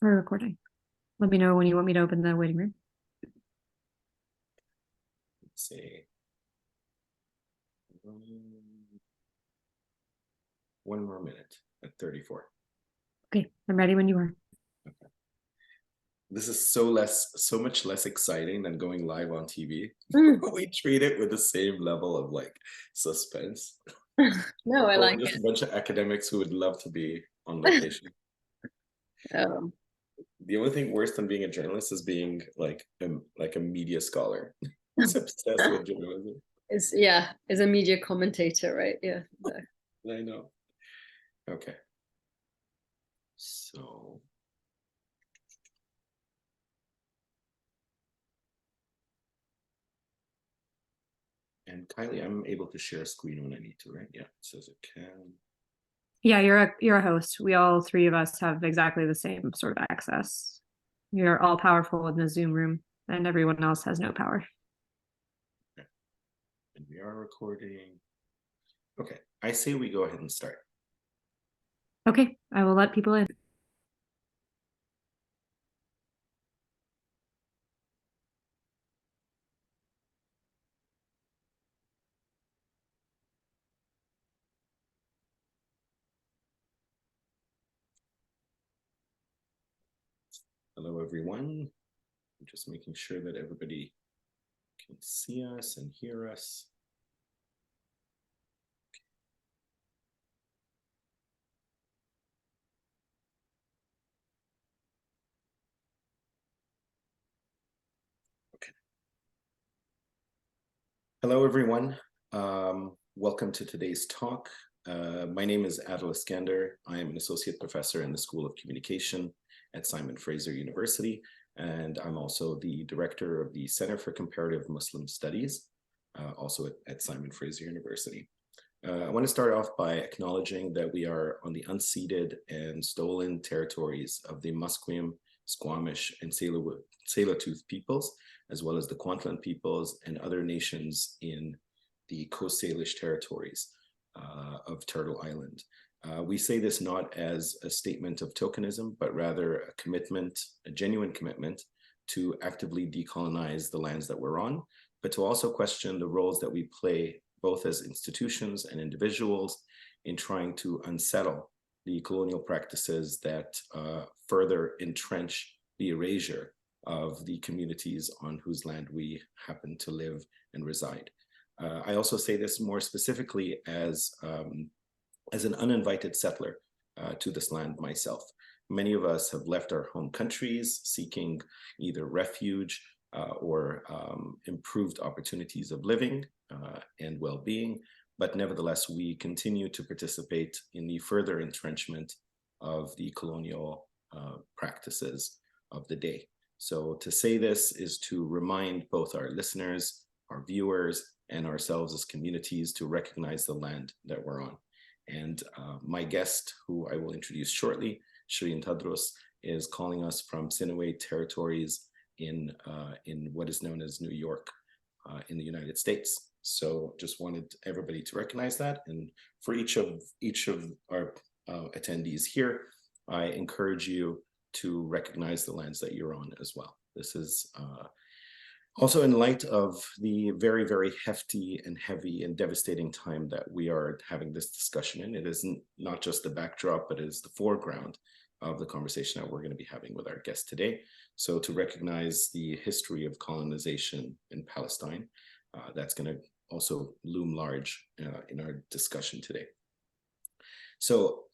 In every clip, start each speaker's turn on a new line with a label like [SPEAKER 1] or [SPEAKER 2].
[SPEAKER 1] We're recording. Let me know when you want me to open the waiting room.
[SPEAKER 2] Let's see. One more minute at 34.
[SPEAKER 1] Okay, I'm ready when you are.
[SPEAKER 2] Okay. This is so much less exciting than going live on TV. We treat it with the same level of like suspense.
[SPEAKER 1] No, I like
[SPEAKER 2] just
[SPEAKER 1] it.
[SPEAKER 2] a bunch of academics who would love to be on location.
[SPEAKER 1] Oh.
[SPEAKER 2] The only thing worse than being a journalist is being like a media scholar. It's obsessed with journalism.
[SPEAKER 1] Is a media commentator, right? Yeah.
[SPEAKER 2] I know. Okay. So and Kylie, I'm able to share a screen when I need to, right? Yeah, it says it can.
[SPEAKER 1] Yeah, you're a host. We all three of us have exactly the same sort of access. You're all powerful in the Zoom room, and everyone else has no power.
[SPEAKER 2] Okay. And we are recording. Okay, I say we go ahead and start.
[SPEAKER 1] Okay, I will let people in.
[SPEAKER 2] Hello, everyone. I'm just making sure that everybody can see us and hear us. Okay. Hello, everyone. Welcome to today's talk. My name is Adel Iskandar. I am an associate professor in the School of Communication at Simon Fraser University, and I'm also the director of the Center for Comparative Muslim Studies, also at Simon Fraser University. I want to start off by acknowledging that we are on the unceded and stolen territories of the Musqueam, Squamish, and Tsleil-Waututh peoples, as well as the Kwantlen peoples and other nations in the Coast Salish territories of Turtle Island. We say this not as a statement of tokenism, but rather a commitment, a genuine commitment to actively decolonize the lands that we're on, but to also question the roles that we play both as institutions and individuals in trying to unsettle the colonial practices that further entrench the erasure of the communities on whose land we happen to live and reside. I also say this more specifically as an uninvited settler to this land myself. Many of us have left our home countries seeking either refuge or improved opportunities of living and well-being, but nevertheless, we continue to participate in the further entrenchment of the colonial practices of the day. So to say this is to remind both our listeners, our viewers, and ourselves as communities to recognize the land that we're on. And my guest, who I will introduce shortly, Sherine Tadros, is calling us from Sineway territories in what is known as New York in the United States. So just wanted everybody to recognize that. And for each of our attendees here, I encourage you to recognize the lands that you're on as well. This is also in light of the very, very hefty and heavy and devastating time that we are having this discussion in. It isn't not just the backdrop, but it is the foreground of the conversation that we're going to be having with our guest today. So to recognize the history of colonization in Palestine, that's going to also loom large in our discussion today. So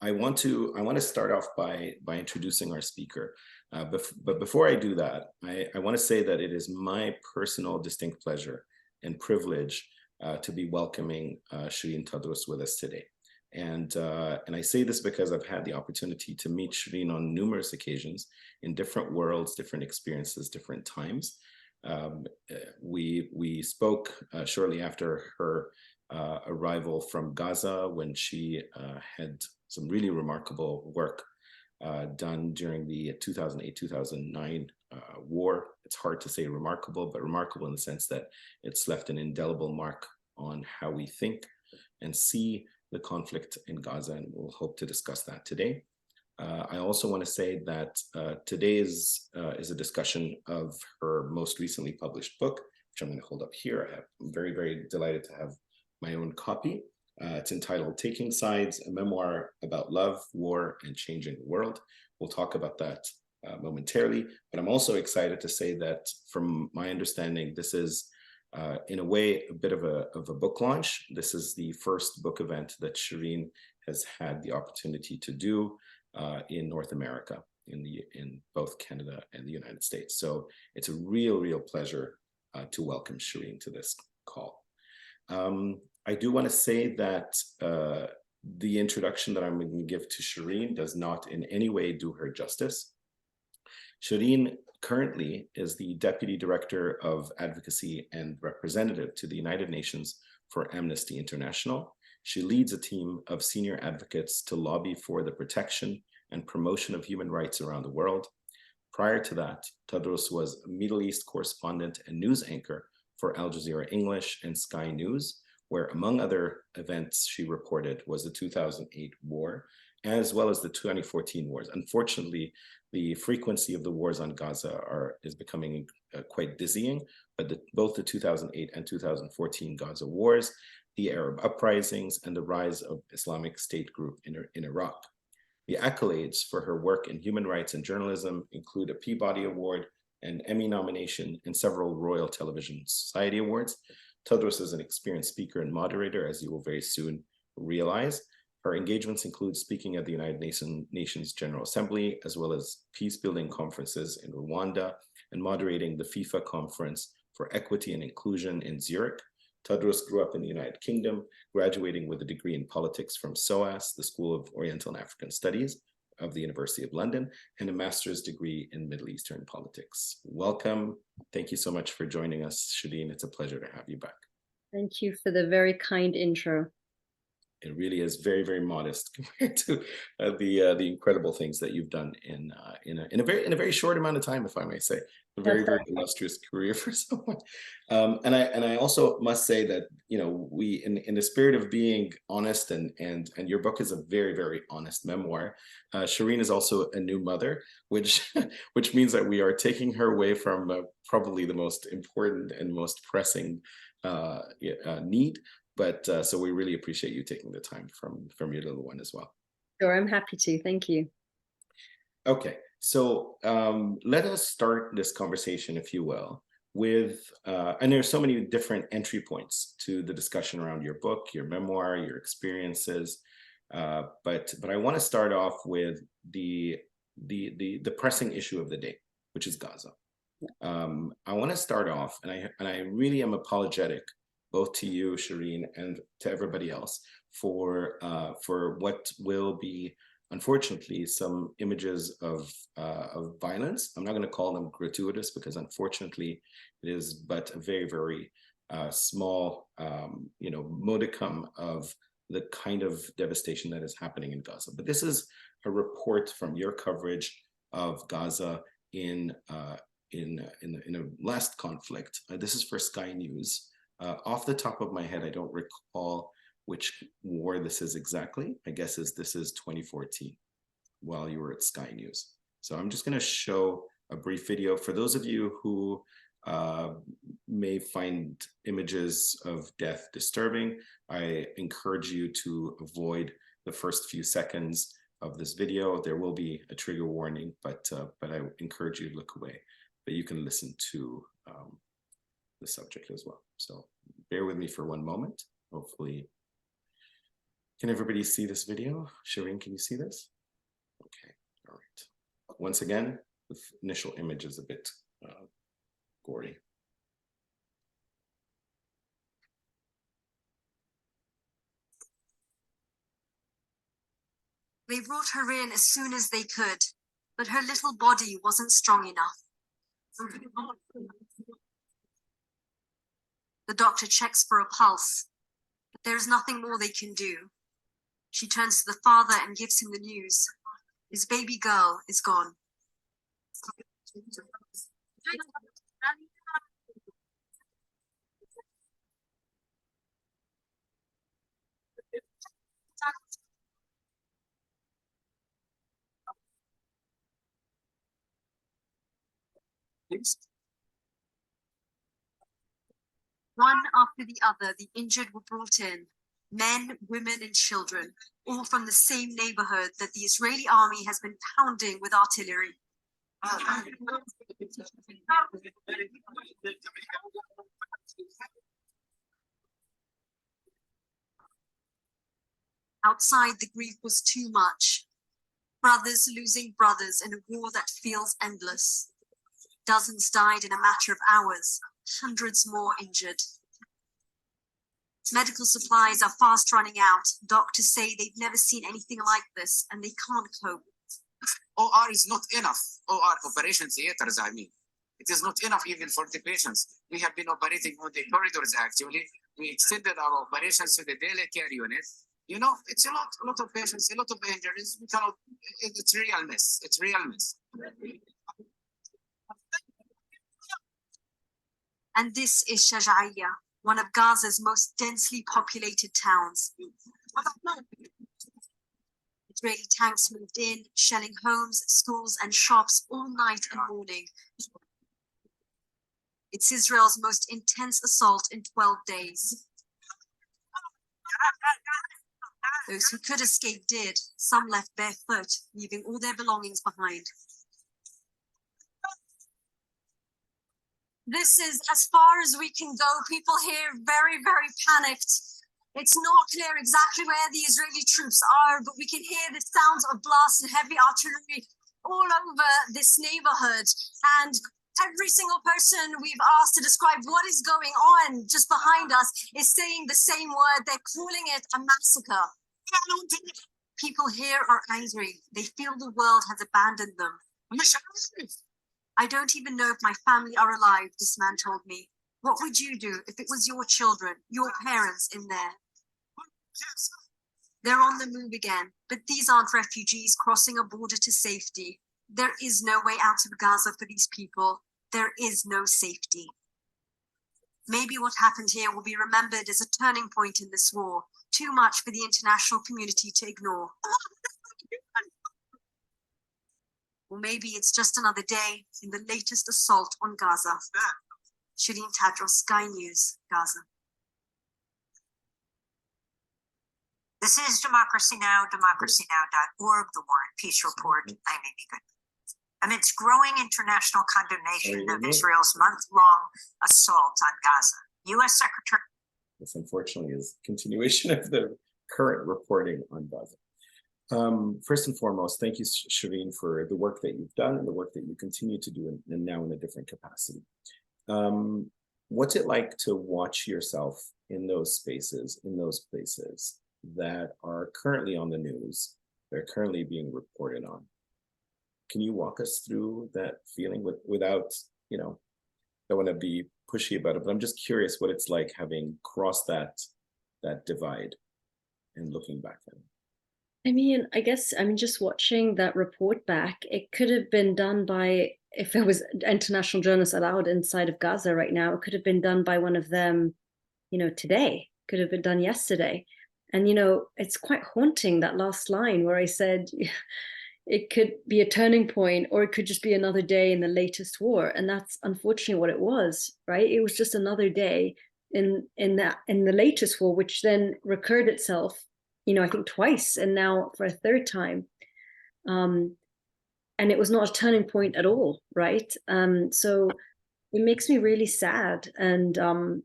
[SPEAKER 2] I want to start off by introducing our speaker. But before I do that, I want to say that it is my personal distinct pleasure and privilege to be welcoming Sherine Tadros with us today. And I say this because I've had the opportunity to meet Sherine on numerous occasions in different worlds, different experiences, different times. We spoke shortly after her arrival from Gaza when she had some really remarkable work done during the 2008-2009 war. It's hard to say remarkable, but remarkable in the sense that it's left an indelible mark on how we think and see the conflict in Gaza, and we'll hope to discuss that today. I also want to say that today is a discussion of her most recently published book, which I'm going to hold up here. I'm very, very delighted to have my own copy. It's entitled Taking Sides, a memoir about love, war, and changing the world. We'll talk about that momentarily, but I'm also excited to say that from my understanding, this is in a way a bit of a book launch. This is the first book event that Sherine has had the opportunity to do in North America, in both Canada and the United States. So it's a real pleasure to welcome Sherine to this call. I do want to say that the introduction that I'm going to give to Sherine does not in any way do her justice. Sherine currently is the Deputy Director of Advocacy and Representative to the United Nations for Amnesty International. She leads a team of senior advocates to lobby for the protection and promotion of human rights around the world. Prior to that, Tadros was a Middle East correspondent and news anchor for Al Jazeera English and Sky News, where among other events she reported was the 2008 war, as well as the 2014 wars. Unfortunately, the frequency of the wars on Gaza is becoming quite dizzying, but both the 2008 and 2014 Gaza wars, the Arab uprisings, and the rise of Islamic State group in Iraq. The accolades for her work in human rights and journalism include a Peabody Award, an Emmy nomination, and several Royal Television Society Awards. Tadros is an experienced speaker and moderator, as you will very soon realize. Her engagements include speaking at the United Nations General Assembly, as well as peace-building conferences in Rwanda, and moderating the FIFA Conference for Equity and Inclusion in Zurich. Tadros grew up in the United Kingdom, graduating with a degree in politics from SOAS, the School of Oriental and African Studies of the University of London, and a master's degree in Middle Eastern politics. Welcome. Thank you so much for joining us, Sherine. It's a pleasure to have you back.
[SPEAKER 3] Thank you for the very kind intro.
[SPEAKER 2] It really is very modest compared to the incredible things that you've done in a very short amount of time, if I may say. A very illustrious career for someone. And I also must say that, you know, we in the spirit of being honest, and your book is a very honest memoir. Sherine is also a new mother, which means that we are taking her away from probably the most important and most pressing need. But so we really appreciate you taking the time from your little one as well.
[SPEAKER 3] Sure, I'm happy to. Thank you.
[SPEAKER 2] Okay, so let us start this conversation, if you will, with, and there's so many different entry points to the discussion around your book, your memoir, your experiences. But I want to start off with the pressing issue of the day, which is Gaza. I want to start off, and I really am apologetic both to you, Sherine, and to everybody else for what will be, unfortunately, some images of violence. I'm not going to call them gratuitous because, unfortunately, it is but a very small, modicum of the kind of devastation that is happening in Gaza. But this is a report from your coverage of Gaza in a last conflict. This is for Sky News. Off the top of my head, I don't recall which war this is exactly. My guess is this is 2014 while you were at Sky News. So I'm just going to show a brief video. For those of you who may find images of death disturbing, I encourage you to avoid the first few seconds of this video. There will be a trigger warning, but I encourage you to look away. But you can listen to the subject as well. So bear with me for one moment. Hopefully, can everybody see this video? Sherine, can you see this? Okay, all right. Once again, the initial image is a bit gory.
[SPEAKER 4] They brought her in as soon as they could, but her little body wasn't strong enough. The doctor checks for a pulse, but there is nothing more they can do. She turns to the father and gives him the news. His baby girl is gone. One after the other, the injured were brought in, men, women, and children, all from the same neighborhood that the Israeli army has been pounding with artillery. Outside, the grief was too much. Brothers losing brothers in a war that feels endless. Dozens died in a matter of hours, hundreds more injured. Medical supplies are fast running out. Doctors say they've never seen anything like this and they can't cope.
[SPEAKER 5] OR is not enough. OR, operation theaters, I mean. It is not enough even for the patients. We have been operating on the corridors, actually. We extended our operations to the daily care unit. You know, it's a lot of patients, a lot of injuries. We cannot, it's real mess. It's real mess.
[SPEAKER 4] And this is Shaja'iyya, one of Gaza's most densely populated towns. Israeli tanks moved in, shelling homes, schools, and shops all night and morning. It's Israel's most intense assault in 12 days. Those who could escape did. Some left barefoot, leaving all their belongings behind. This is as far as we can go. People here very, very panicked. It's not clear exactly where the Israeli troops are, but we can hear the sounds of blasts and heavy artillery all over this neighborhood. And every single person we've asked to describe what is going on just behind us is saying the same word. They're calling it a massacre. People here are angry. They feel the world has abandoned them. I don't even know if my family are alive, this man told me. What would you do if it was your children, your parents in there? They're on the move again, but these aren't refugees crossing a border to safety. There is no way out of Gaza for these people. There is no safety. Maybe what happened here will be remembered as a turning point in this war, too much for the international community to ignore. Or maybe it's just another day in the latest assault on Gaza. Sherine Tadros, Sky News, Gaza.
[SPEAKER 6] This is Democracy Now!, democracynow.org, the War and Peace Report. I'm Amy Good. Amidst growing international condemnation of Israel's month-long assault on Gaza, U.S. Secretary...
[SPEAKER 2] This, unfortunately, is a continuation of the current reporting on Gaza. First and foremost, thank you, Sherine, for the work that you've done and the work that you continue to do, and now in a different capacity. What's it like to watch yourself in those spaces, in those places that are currently on the news, they're currently being reported on? Can you walk us through that feeling without, you know, I don't want to be pushy about it, but I'm just curious what it's like having crossed that divide and looking back then.
[SPEAKER 3] I mean, I guess, just watching that report back, it could have been done by, if there was international journalists allowed inside of Gaza right now, it could have been done by one of them, today, could have been done yesterday. And, it's quite haunting, that last line where I said, it could be a turning point, or it could just be another day in the latest war. And that's unfortunately what it was, right? It was just another day in the latest war, which then recurred itself, I think twice, and now for a third time. And it was not a turning point at all, right? So it makes me really sad. And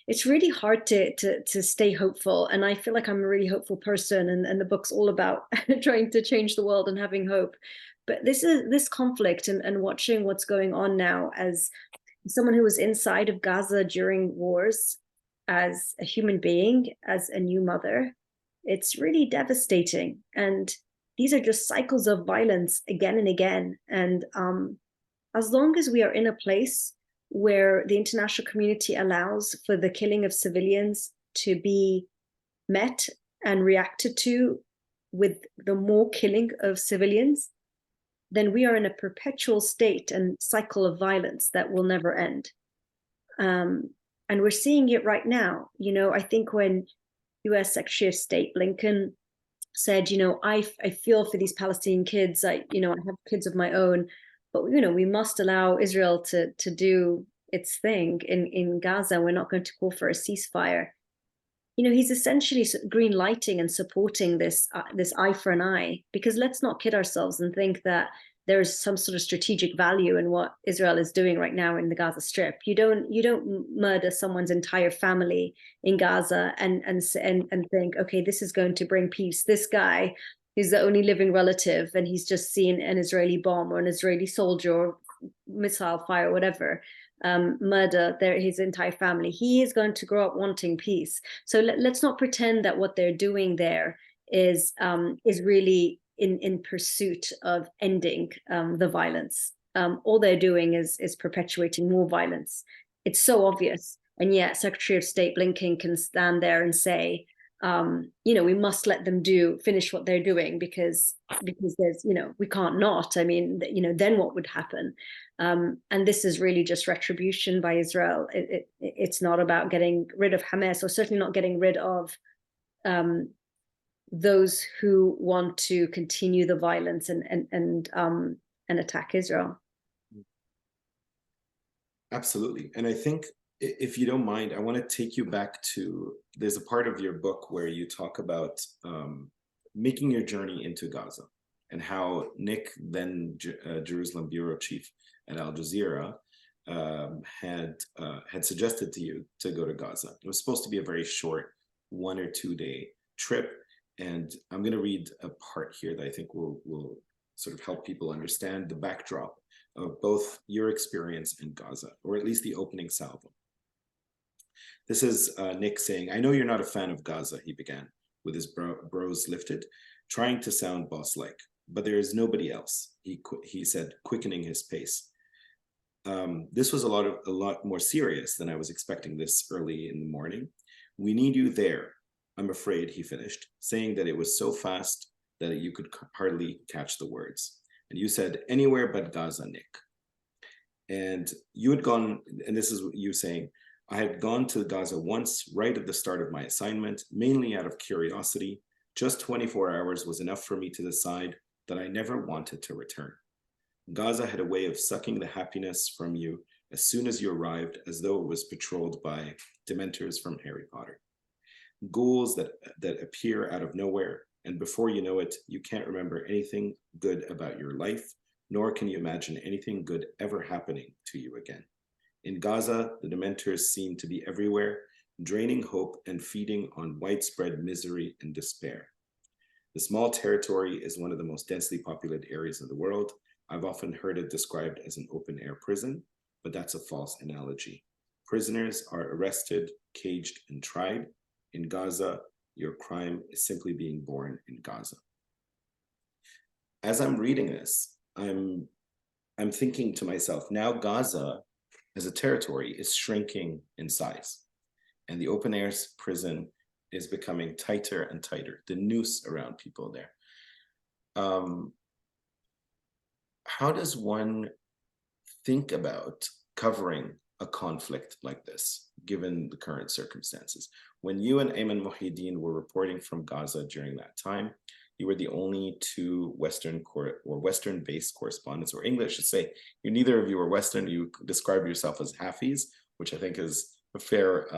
[SPEAKER 3] it's really hard to stay hopeful. And I feel like I'm a really hopeful person, and the book's all about trying to change the world and having hope. But this conflict and watching what's going on now, as someone who was inside of Gaza during wars, as a human being, as a new mother, it's really devastating. And these are just cycles of violence again and again. And as long as we are in a place where the international community allows for the killing of civilians to be met and reacted to with the more killing of civilians, then we are in a perpetual state and cycle of violence that will never end. And we're seeing it right now. I think when US Secretary of State Blinken said, I feel for these Palestinian kids, I have kids of my own, but we must allow Israel to do its thing in Gaza. We're not going to call for a ceasefire. He's essentially green lighting and supporting this eye for an eye, because let's not kid ourselves and think that there's some sort of strategic value in what Israel is doing right now in the Gaza Strip. You don't murder someone's entire family in Gaza and think, okay, this is going to bring peace. This guy who's the only living relative, and he's just seen an Israeli bomb or an Israeli soldier or missile fire, whatever, murder his entire family. He is going to grow up wanting peace. So let's not pretend that what they're doing there is really in pursuit of ending the violence. All they're doing is perpetuating more violence. It's so obvious, and yet Secretary of State Blinken can stand there and say, we must let them finish what they're doing because there's, we can't not. I mean, then what would happen? And this is really just retribution by Israel. It's not about getting rid of Hamas, or certainly not getting rid of those who want to continue the violence and attack Israel.
[SPEAKER 2] Absolutely. And I think, if you don't mind, I want to take you back to, there's a part of your book where you talk about making your journey into Gaza, and how Nick, then Jerusalem bureau chief at Al Jazeera, had suggested to you to go to Gaza. It was supposed to be a very short 1 or 2 day trip. And I'm going to read a part here that I think will sort of help people understand the backdrop of both your experience in Gaza, or at least the opening salvo. This is Nick saying, "I know you're not a fan of Gaza," he began, with his brows lifted, trying to sound boss-like, "but there is nobody else," he said, quickening his pace. This was a lot more serious than I was expecting this early in the morning. "We need you there, I'm afraid," he finished, saying that it was so fast that you could hardly catch the words. And you said, "Anywhere but Gaza, Nick." And you had gone, and this is you saying, "I had gone to Gaza once, right at the start of my assignment, mainly out of curiosity. Just 24 hours was enough for me to decide that I never wanted to return. Gaza had a way of sucking the happiness from you as soon as you arrived, as though it was patrolled by dementors from Harry Potter. Ghouls that appear out of nowhere, and before you know it, you can't remember anything good about your life, nor can you imagine anything good ever happening to you again. In Gaza, the dementors seem to be everywhere, draining hope and feeding on widespread misery and despair. The small territory is one of the most densely populated areas of the world. I've often heard it described as an open-air prison, but that's a false analogy. Prisoners are arrested, caged, and tried. In Gaza, your crime is simply being born in Gaza." As I'm reading this, I'm thinking to myself, now Gaza as a territory is shrinking in size, and the open air prison is becoming tighter and tighter, the noose around people there. How does one think about covering a conflict like this, given the current circumstances? When you and Ayman Mohyeddin were reporting from Gaza during that time, you were the only two Western-based correspondents, or English to say. Neither of you were Western. You describe yourself as halfies, which I think is a fair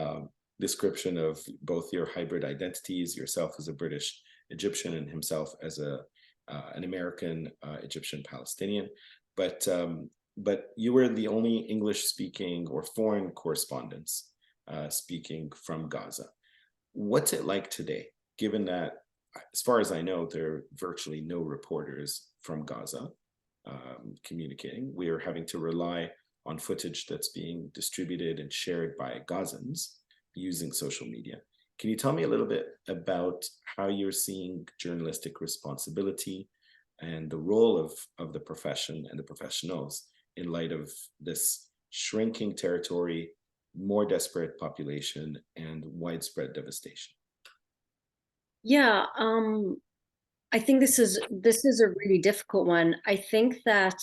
[SPEAKER 2] description of both your hybrid identities, yourself as a British Egyptian and himself as an American Egyptian Palestinian. But you were the only English-speaking or foreign correspondents speaking from Gaza. What's it like today, given that, as far as I know, there are virtually no reporters from Gaza communicating? We are having to rely on footage that's being distributed and shared by Gazans using social media. Can you tell me a little bit about how you're seeing journalistic responsibility and the role of the profession and the professionals in light of this shrinking territory, more desperate population, and widespread devastation?
[SPEAKER 3] Yeah, I think this is a really difficult one. I think that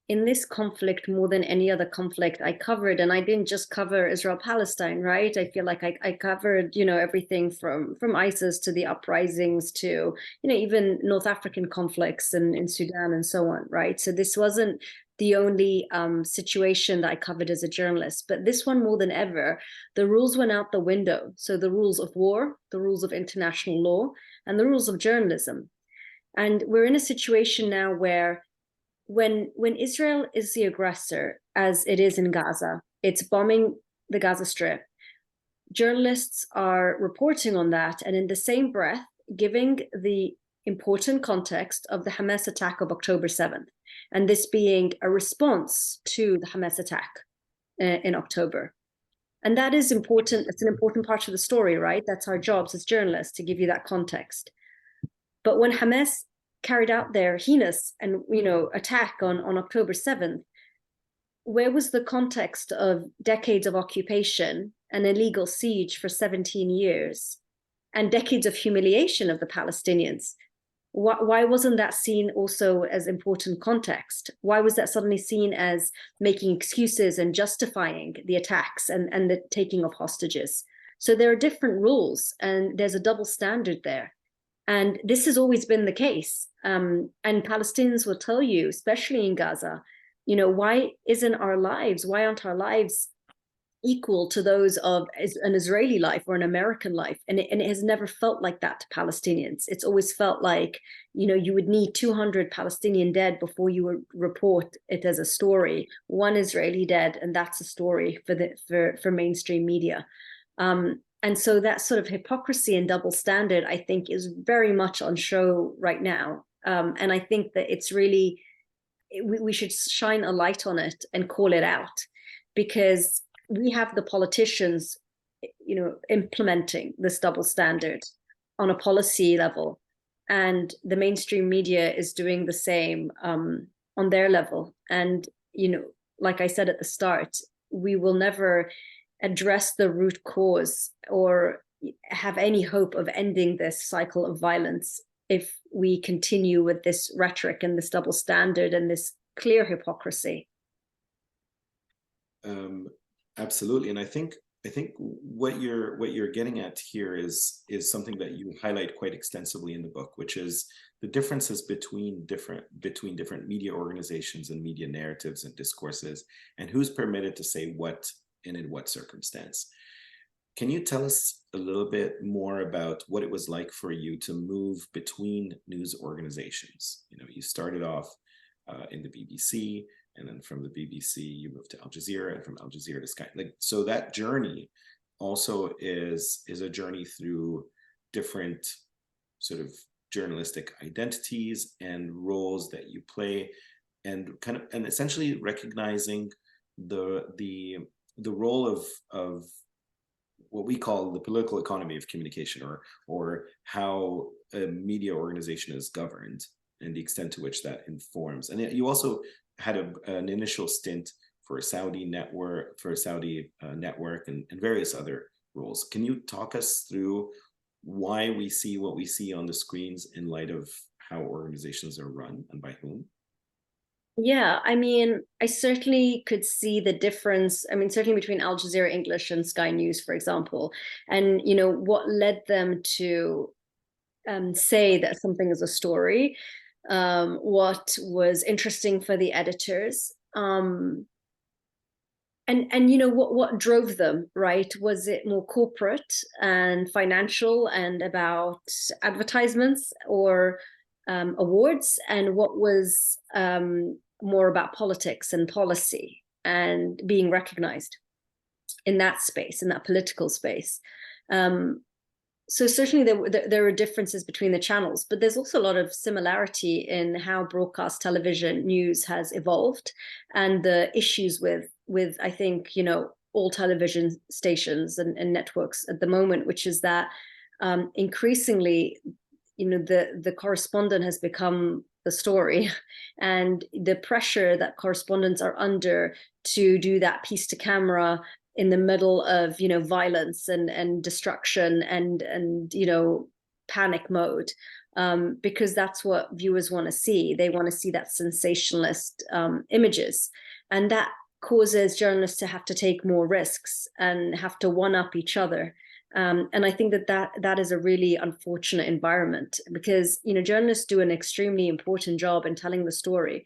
[SPEAKER 3] in this conflict, more than any other conflict I covered, and I didn't just cover Israel-Palestine, right? I feel like I covered, everything from ISIS to the uprisings to, even North African conflicts in Sudan and so on, right? So this wasn't the only situation that I covered as a journalist, but this one more than ever, the rules went out the window. So the rules of war, the rules of international law, and the rules of journalism. And we're in a situation now where when Israel is the aggressor, as it is in Gaza, it's bombing the Gaza Strip, journalists are reporting on that, and in the same breath, giving the important context of the Hamas attack of October 7th, and this being a response to the Hamas attack in October. And that is important. It's an important part of the story, right? That's our jobs as journalists, to give you that context. But when Hamas carried out their heinous and attack on October 7th, where was the context of decades of occupation, an illegal siege for 17 years, and decades of humiliation of the Palestinians? Why wasn't that seen also as important context? Why was that suddenly seen as making excuses and justifying the attacks and the taking of hostages? So there are different rules, and there's a double standard there. And this has always been the case. And Palestinians will tell you, especially in Gaza, why aren't our lives equal to those of an Israeli life or an American life? And it has never felt like that to Palestinians. It's always felt like, you would need 200 Palestinian dead before you would report it as a story. One Israeli dead, and that's a story for mainstream media. And so that sort of hypocrisy and double standard, I think, is very much on show right now. And I think that it's really, we should shine a light on it and call it out, because we have the politicians, implementing this double standard on a policy level, and the mainstream media is doing the same on their level. And, like I said at the start, we will never address the root cause or have any hope of ending this cycle of violence if we continue with this rhetoric and this double standard and this clear hypocrisy.
[SPEAKER 2] Absolutely, and I think what you're getting at here is something that you highlight quite extensively in the book, which is the differences between different media organizations and media narratives and discourses, and who's permitted to say what and in what circumstance. Can you tell us a little bit more about what it was like for you to move between news organizations? You started off in the BBC, and then from the BBC you moved to Al Jazeera, and from Al Jazeera to Sky. So that journey also is a journey through different sort of journalistic identities and roles that you play, and essentially recognizing the role of what we call the political economy of communication, or how a media organization is governed and the extent to which that informs. And you also had an initial stint for a Saudi network, and various other roles. Can you talk us through why we see what we see on the screens in light of how organizations are run and by whom?
[SPEAKER 3] Yeah, I mean, I certainly could see the difference. I mean, certainly between Al Jazeera English and Sky News, for example, and what led them to say that something is a story, what was interesting for the editors, and what drove them, right? Was it more corporate and financial and about advertisements or awards, and what was more about politics and policy and being recognized in that space, in that political space? So certainly there are differences between the channels, but there's also a lot of similarity in how broadcast television news has evolved, and the issues with I think all television stations and networks at the moment, which is that increasingly the correspondent has become the story, and the pressure that correspondents are under to do that piece to camera in the middle of violence and destruction and panic mode because that's what viewers want to see. They want to see that sensationalist images, and that causes journalists to have to take more risks and have to one-up each other. And I think that is a really unfortunate environment, because, you know, journalists do an extremely important job in telling the story.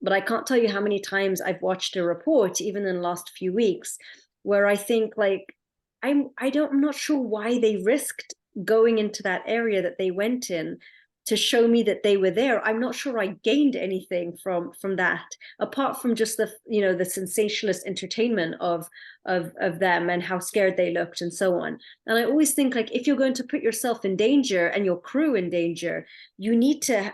[SPEAKER 3] But I can't tell you how many times I've watched a report, even in the last few weeks, where I think, like, I'm not sure why they risked going into that area that they went in to show me that they were there. I'm not sure I gained anything from that, apart from just the, you know, the sensationalist entertainment of them and how scared they looked and so on. And I always think, like, if you're going to put yourself in danger and your crew in danger, you need to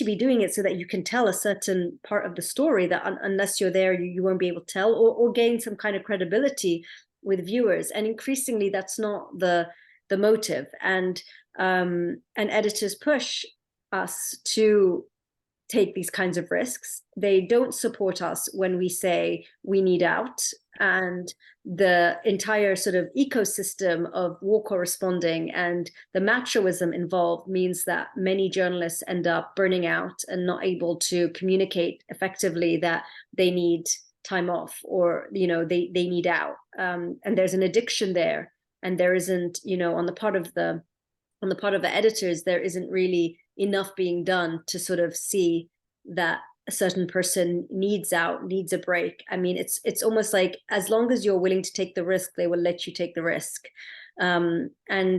[SPEAKER 3] be doing it so that you can tell a certain part of the story that unless you're there, you won't be able to tell, or gain some kind of credibility with viewers. And increasingly that's not the motive. And editors push us to take these kinds of risks. They don't support us when we say we need out. And the entire sort of ecosystem of war corresponding and the machoism involved means that many journalists end up burning out and not able to communicate effectively that they need time off, or, you know, they need out. And there's an addiction there. And there isn't, you know, on the part of the editors, there isn't really enough being done to sort of see that a certain person needs out, needs a break. I mean, it's almost like, as long as you're willing to take the risk, they will let you take the risk. And,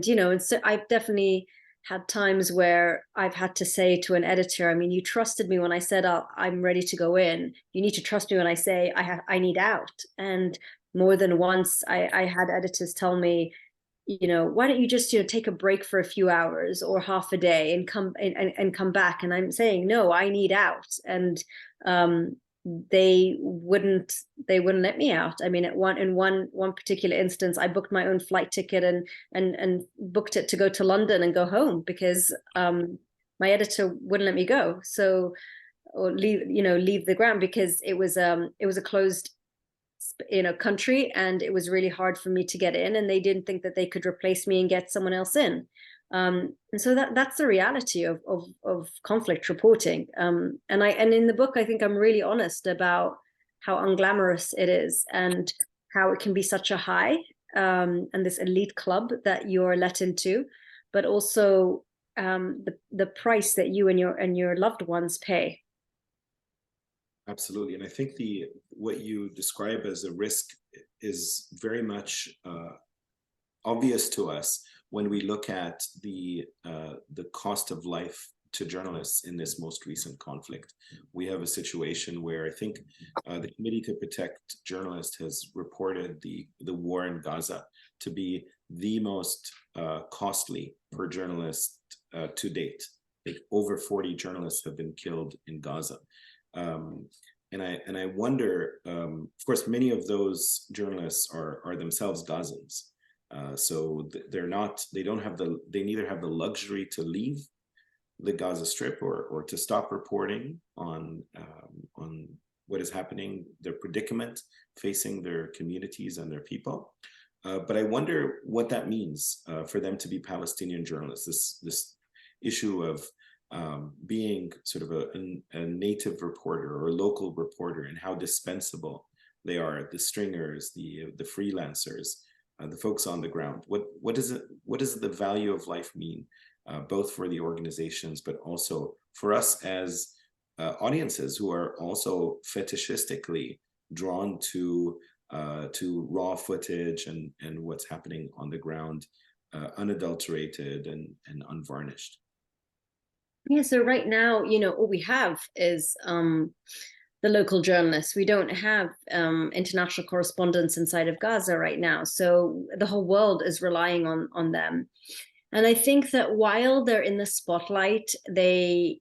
[SPEAKER 3] you know, and so I've definitely had times where I've had to say to an editor, I mean, you trusted me when I said, I'm ready to go in. You need to trust me when I say I need out. And more than once, I had editors tell me, you know, why don't you just, you know, take a break for a few hours or half a day and come back? And I'm saying, no, I need out. And they wouldn't let me out. I mean, in one particular instance, I booked my own flight ticket and booked it to go to London and go home, because my editor wouldn't let me go. So, or leave the ground, because it was a closed, you know, country, and it was really hard for me to get in, and they didn't think that they could replace me and get someone else in. And so that's the reality of conflict reporting. And in the book, I think I'm really honest about how unglamorous it is, and how it can be such a high, and this elite club that you're let into, but also the price that you and your loved ones pay.
[SPEAKER 2] Absolutely. And I think what you describe as a risk is very much obvious to us when we look at the cost of life to journalists in this most recent conflict. We have a situation where I think the Committee to Protect Journalists has reported the war in Gaza to be the most costly for journalists to date. Like, over 40 journalists have been killed in Gaza. And I wonder, of course, many of those journalists are themselves Gazans. So they neither have the luxury to leave the Gaza Strip or to stop reporting on what is happening, their predicament facing their communities and their people. But I wonder what that means for them to be Palestinian journalists. This issue of being sort of a native reporter or a local reporter, and how dispensable they are, the stringers, the freelancers, the folks on the ground. What does the value of life mean, both for the organizations, but also for us as audiences who are also fetishistically drawn to raw footage and what's happening on the ground, unadulterated and unvarnished.
[SPEAKER 3] Yeah, so right now, you know, all we have is the local journalists. We don't have international correspondents inside of Gaza right now. So the whole world is relying on them. And I think that while they're in the spotlight, they're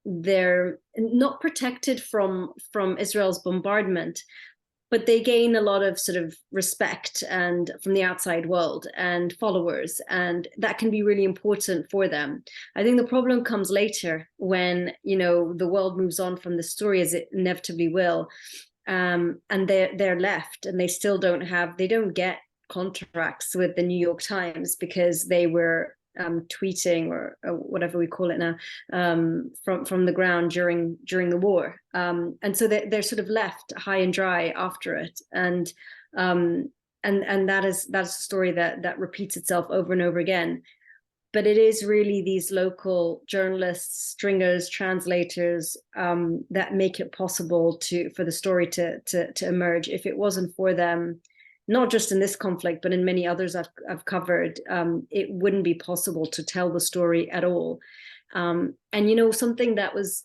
[SPEAKER 3] not protected from Israel's bombardment, but they gain a lot of sort of respect and from the outside world and followers, and that can be really important for them. I think the problem comes later when, you know, the world moves on from the story, as it inevitably will, and they're left, and they don't get contracts with the New York Times because they were tweeting or whatever we call it now from the ground during the war, and so they're sort of left high and dry after it, and that's a story that repeats itself over and over again. But it is really these local journalists, stringers, translators that make it possible for the story to emerge. If it wasn't for them, not just in this conflict, but in many others I've covered, it wouldn't be possible to tell the story at all. And something that was,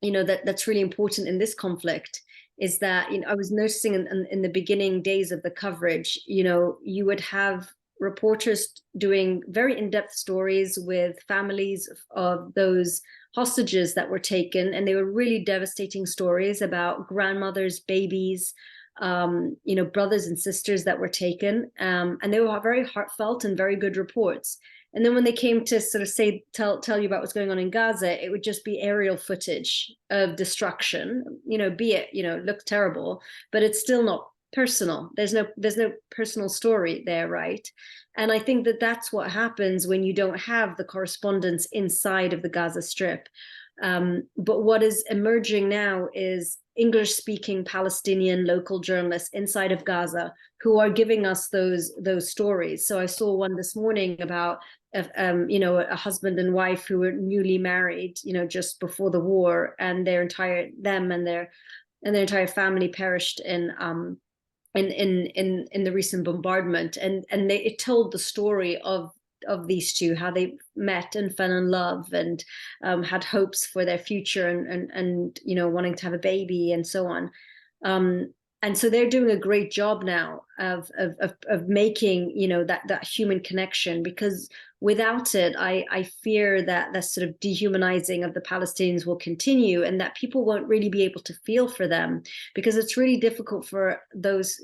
[SPEAKER 3] that's really important in this conflict is that I was noticing in the beginning days of the coverage, you would have reporters doing very in-depth stories with families of those hostages that were taken, and they were really devastating stories about grandmothers, babies, brothers and sisters that were taken, and they were very heartfelt and very good reports. And then when they came to sort of tell you about what's going on in Gaza, it would just be aerial footage of destruction, be it, look terrible, but it's still not personal. There's no personal story there, right? And I think that's what happens when you don't have the correspondence inside of the Gaza Strip. But what is emerging now is English-speaking Palestinian local journalists inside of Gaza who are giving us those stories. So I saw one this morning about a husband and wife who were newly married, just before the war, and their entire family perished in the recent bombardment, and it told the story of these two, how they met and fell in love and had hopes for their future and wanting to have a baby and so on. And so they're doing a great job now of making that human connection, because without it, I fear that sort of dehumanizing of the Palestinians will continue, and that people won't really be able to feel for them, because it's really difficult for those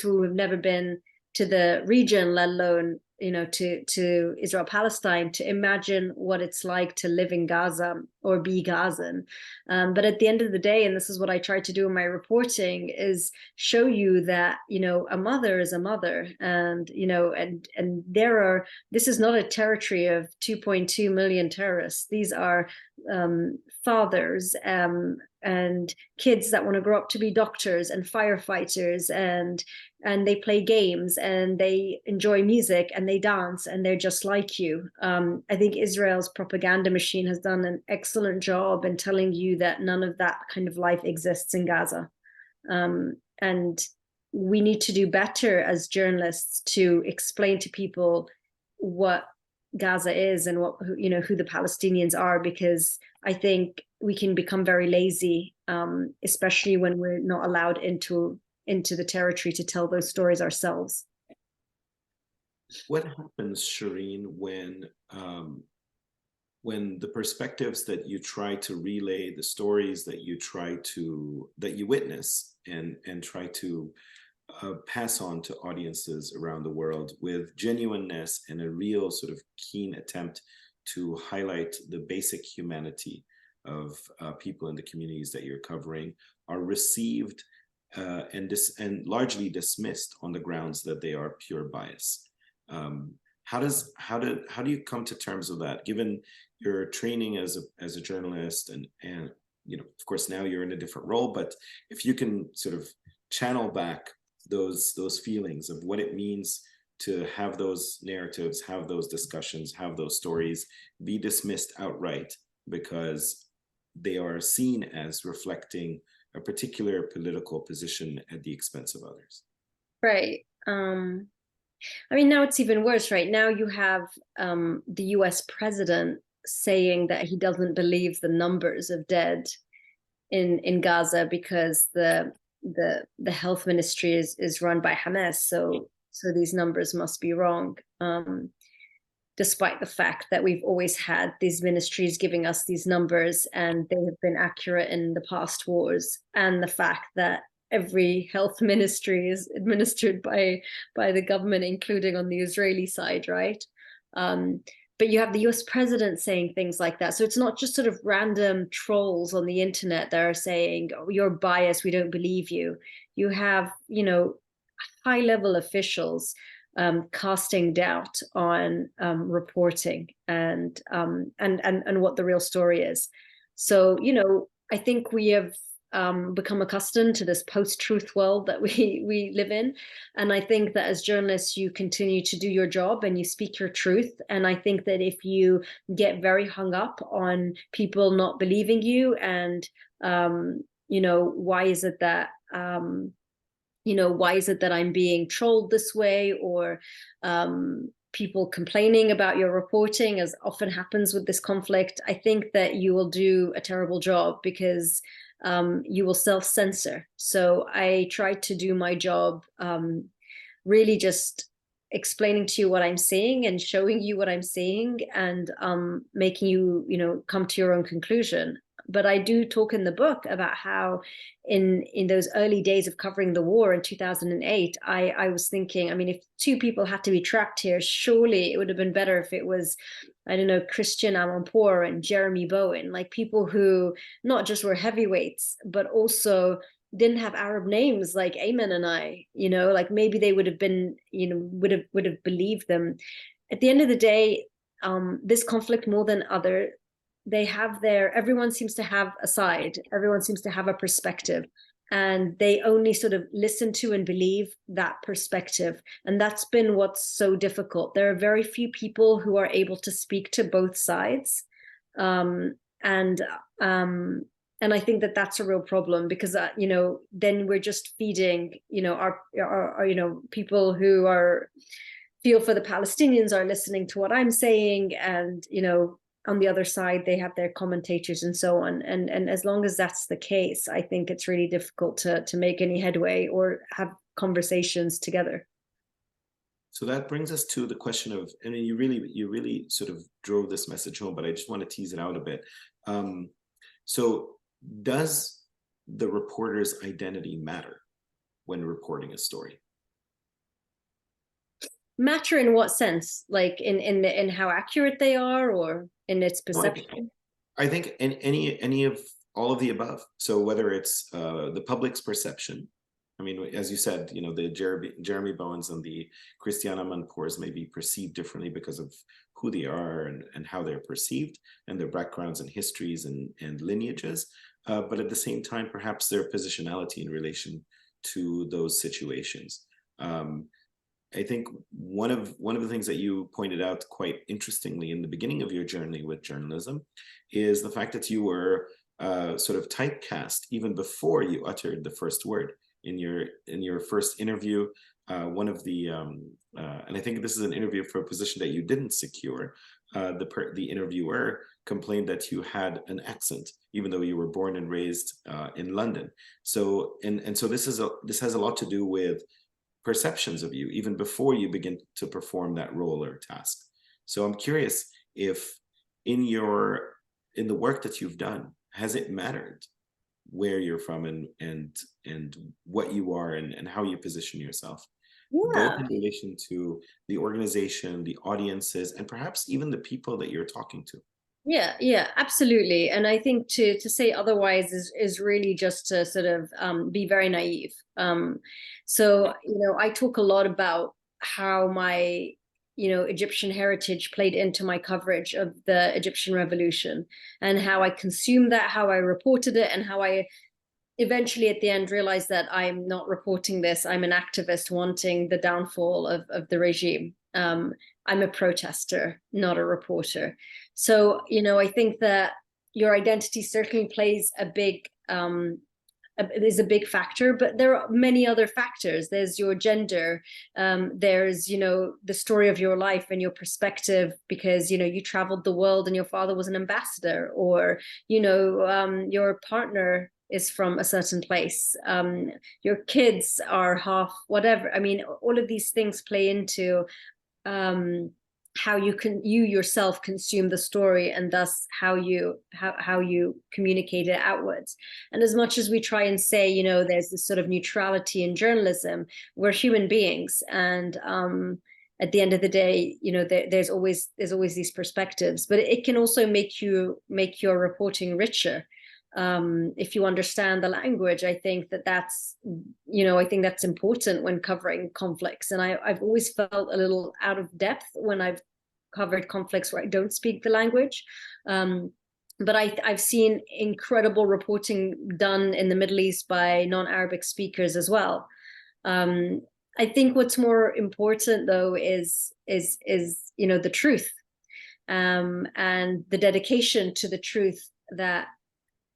[SPEAKER 3] who have never been to the region, let alone to Israel Palestine, to imagine what it's like to live in Gaza or be Gazan. But at the end of the day, and this is what I try to do in my reporting, is show you that a mother is a mother, and this is not a territory of 2.2 million terrorists. These are fathers and kids that want to grow up to be doctors and firefighters, and they play games and they enjoy music and they dance and they're just like you. I think Israel's propaganda machine has done an excellent job in telling you that none of that kind of life exists in Gaza. And we need to do better as journalists to explain to people what Gaza is and who the Palestinians are, because I think we can become very lazy, especially when we're not allowed into the territory to tell those stories ourselves.
[SPEAKER 2] What happens, Sherine, when the perspectives that you try to relay, the stories that you witness and try to pass on to audiences around the world with genuineness and a real sort of keen attempt to highlight the basic humanity of people in the communities that you're covering, are received and largely dismissed on the grounds that they are pure bias? How do you come to terms with that, given your training as a journalist and of course now you're in a different role, but if you can sort of channel back those feelings of what it means to have those narratives, have those discussions, have those stories be dismissed outright because they are seen as reflecting a particular political position at the expense of others.
[SPEAKER 3] Right. I mean, now it's even worse. Right now you have the US president saying that he doesn't believe the numbers of dead in Gaza because the health ministry is run by Hamas. So these numbers must be wrong. Despite the fact that we've always had these ministries giving us these numbers and they have been accurate in the past wars, and the fact that every health ministry is administered by the government, including on the Israeli side, right? But you have the US president saying things like that. So it's not just sort of random trolls on the internet that are saying, oh, you're biased, we don't believe you. You have, high-level officials casting doubt on reporting and what the real story is. So, you know, I think we have become accustomed to this post-truth world that we live in. And I think that as journalists, you continue to do your job and you speak your truth. And I think that if you get very hung up on people not believing you and, you know, why is it that, you know, why is it that I'm being trolled this way, or people complaining about your reporting, as often happens with this conflict, I think that you will do a terrible job, because you will self-censor. So I try to do my job really just explaining to you what I'm saying and showing you what I'm saying, and making you, you know, come to your own conclusion. But I do talk in the book about how in those early days of covering the war in 2008, I was thinking, I mean, if two people had to be trapped here, surely it would have been better if it was, I don't know, Christian Amanpour and Jeremy Bowen, like people who not just were heavyweights, but also didn't have Arab names like Ayman and I, you know, like maybe they would have been, you know, would have believed them. At the end of the day, this conflict, more than other, they have their, everyone seems to have a side, everyone seems to have a perspective, and they only sort of listen to and believe that perspective. And that's been what's so difficult. There are very few people who are able to speak to both sides. And I think that that's a real problem, because, you know, then we're just feeding, you know, our you know, people who are feel for the Palestinians are listening to what I'm saying, and, you know, on the other side, they have their commentators and so on. And as long as that's the case, I think it's really difficult to make any headway or have conversations together.
[SPEAKER 2] So that brings us to the question of, and you really sort of drove this message home, but I just want to tease it out a bit. So does the reporter's identity matter when reporting a story?
[SPEAKER 3] Matter in what sense? Like in how accurate they are, or in its perception?
[SPEAKER 2] I think in any of all of the above. So whether it's the public's perception, I mean, as you said, you know, the Jeremy Bowens and the Christiana Amanpours may be perceived differently because of who they are and how they're perceived, and their backgrounds and histories and lineages. But at the same time, perhaps their positionality in relation to those situations. I think one of the things that you pointed out quite interestingly in the beginning of your journey with journalism is the fact that you were sort of typecast even before you uttered the first word. In your first interview, one of the and I think this is an interview for a position that you didn't secure. The interviewer complained that you had an accent, even though you were born and raised in London. So so this has a lot to do with perceptions of you even before you begin to perform that role or task. So I'm curious if in the work that you've done, has it mattered where you're from and what you are and how you position yourself, both in relation to the organization, the audiences, and perhaps even the people that you're talking to?
[SPEAKER 3] Yeah, absolutely. And I think to say otherwise is really just to sort of be very naive. So, you know, I talk a lot about how my, you know, Egyptian heritage played into my coverage of the Egyptian revolution, and how I consumed that, how I reported it, and how I eventually at the end realized that I'm not reporting this. I'm an activist wanting the downfall of the regime. I'm a protester, not a reporter. So, you know, I think that your identity certainly plays a big, is a big factor, but there are many other factors. There's your gender. There's, you know, the story of your life and your perspective, because, you know, you traveled the world and your father was an ambassador, or, you know, your partner is from a certain place. Your kids are half whatever. I mean, all of these things play into how you yourself consume the story, and thus how you communicate it outwards. And as much as we try and say, you know, there's this sort of neutrality in journalism, we're human beings, and at the end of the day, you know, there's always these perspectives, but it can also make your reporting richer. if you understand the language. I think that's, I think that's important when covering conflicts. And I've always felt a little out of depth when I've covered conflicts where I don't speak the language. But I've seen incredible reporting done in the Middle East by non-Arabic speakers as well. I think what's more important though is the truth, and the dedication to the truth that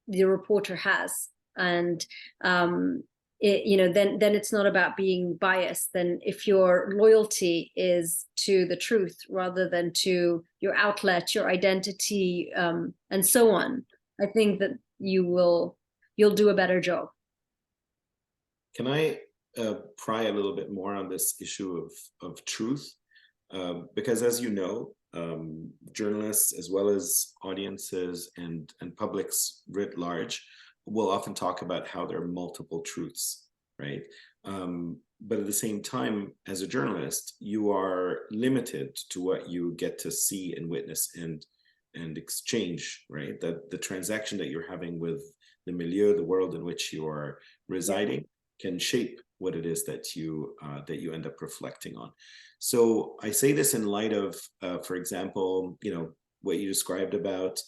[SPEAKER 3] the reporter has. And then it's not about being biased. Then if your loyalty is to the truth rather than to your outlet, your identity, and so on, I think that you'll do a better job.
[SPEAKER 2] Can I pry a little bit more on this issue of truth? Because as you know, journalists as well as audiences and publics writ large will often talk about how there are multiple truths, right? But at the same time, as a journalist, you are limited to what you get to see and witness and exchange, right? That the transaction that you're having with the milieu, the world in which you are residing, can shape what it is that you end up reflecting on. So I say this in light of, for example, what you described about,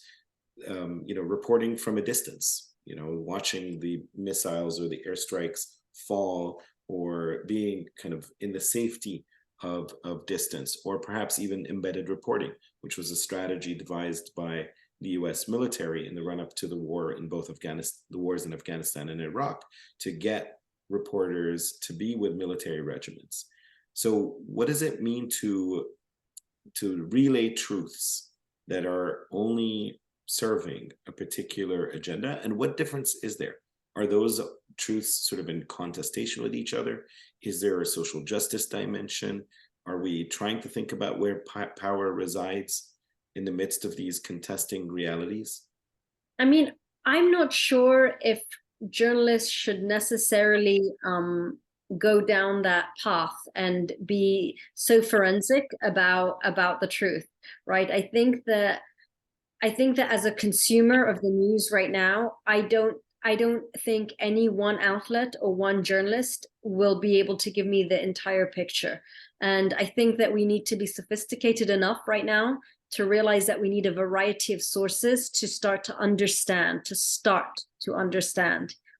[SPEAKER 2] reporting from a distance, watching the missiles or the airstrikes fall, or being kind of in the safety of distance, or perhaps even embedded reporting, which was a strategy devised by the US military in the run-up to the war in both the wars in Afghanistan and Iraq, to get reporters to be with military regiments. So what does it mean to relay truths that are only serving a particular agenda? And what difference is there? Are those truths sort of in contestation with each other? Is there a social justice dimension? Are we trying to think about where power resides in the midst of these contesting realities?
[SPEAKER 3] I mean, I'm not sure if journalists should necessarily go down that path and be so forensic about the truth, right? I think that as a consumer of the news right now, I don't think any one outlet or one journalist will be able to give me the entire picture. And I think that we need to be sophisticated enough right now to realize that we need a variety of sources to start to understand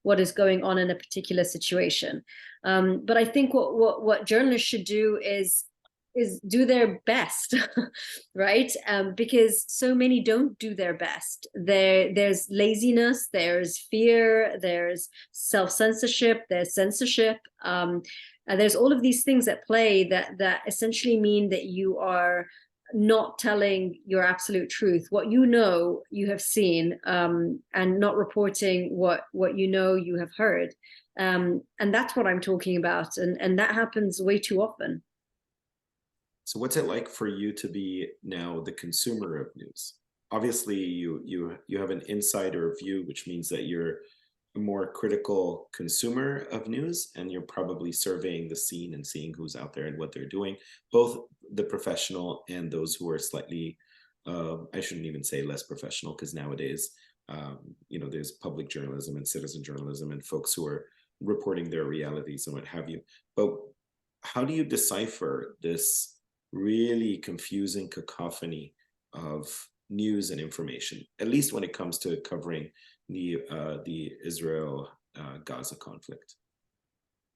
[SPEAKER 3] what is going on in a particular situation. But I think what journalists should do is do their best, right? Because so many don't do their best. There's laziness, there's fear, there's self-censorship, there's censorship. There's all of these things at play that essentially mean that you are not telling your absolute truth, what you have seen, and not reporting what you have heard. And that's what I'm talking about. And that happens way too often.
[SPEAKER 2] So what's it like for you to be now the consumer of news? Obviously, you have an insider view, which means that you're a more critical consumer of news, and you're probably surveying the scene and seeing who's out there and what they're doing, both the professional and those who are slightly, I shouldn't even say less professional, because nowadays, there's public journalism and citizen journalism and folks who are reporting their realities and what have you. But how do you decipher this really confusing cacophony of news and information, at least when it comes to covering the Israel Gaza conflict?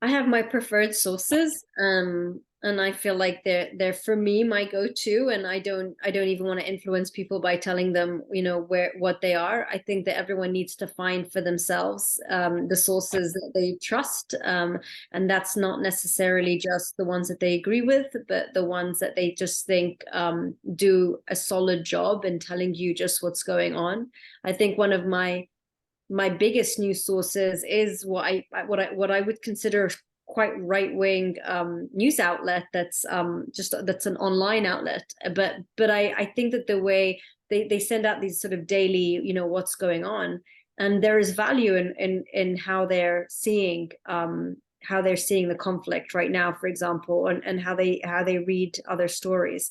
[SPEAKER 3] I have my preferred sources, and I feel like they're for me my go-to, and I don't even want to influence people by telling them what they are. I think that everyone needs to find for themselves the sources that they trust, and that's not necessarily just the ones that they agree with, but the ones that they just think do a solid job in telling you just what's going on. I think one of my biggest news sources is what I would consider quite right-wing news outlet that's an online outlet, but I think that the way they send out these sort of daily what's going on, and there is value in how they're seeing the conflict right now, for example, and how they read other stories.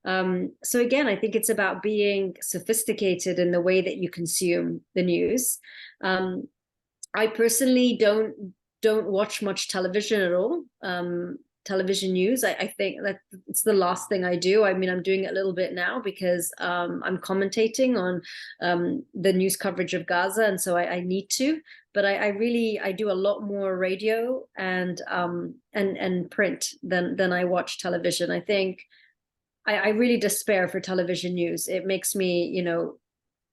[SPEAKER 3] So again, I think it's about being sophisticated in the way that you consume the news. I personally don't watch much television at all. Television news, I think that it's the last thing I do. I mean, I'm doing it a little bit now because I'm commentating on the news coverage of Gaza, and so I need to. But I do a lot more radio and print than I watch television. I think I really despair for television news. It makes me, you know,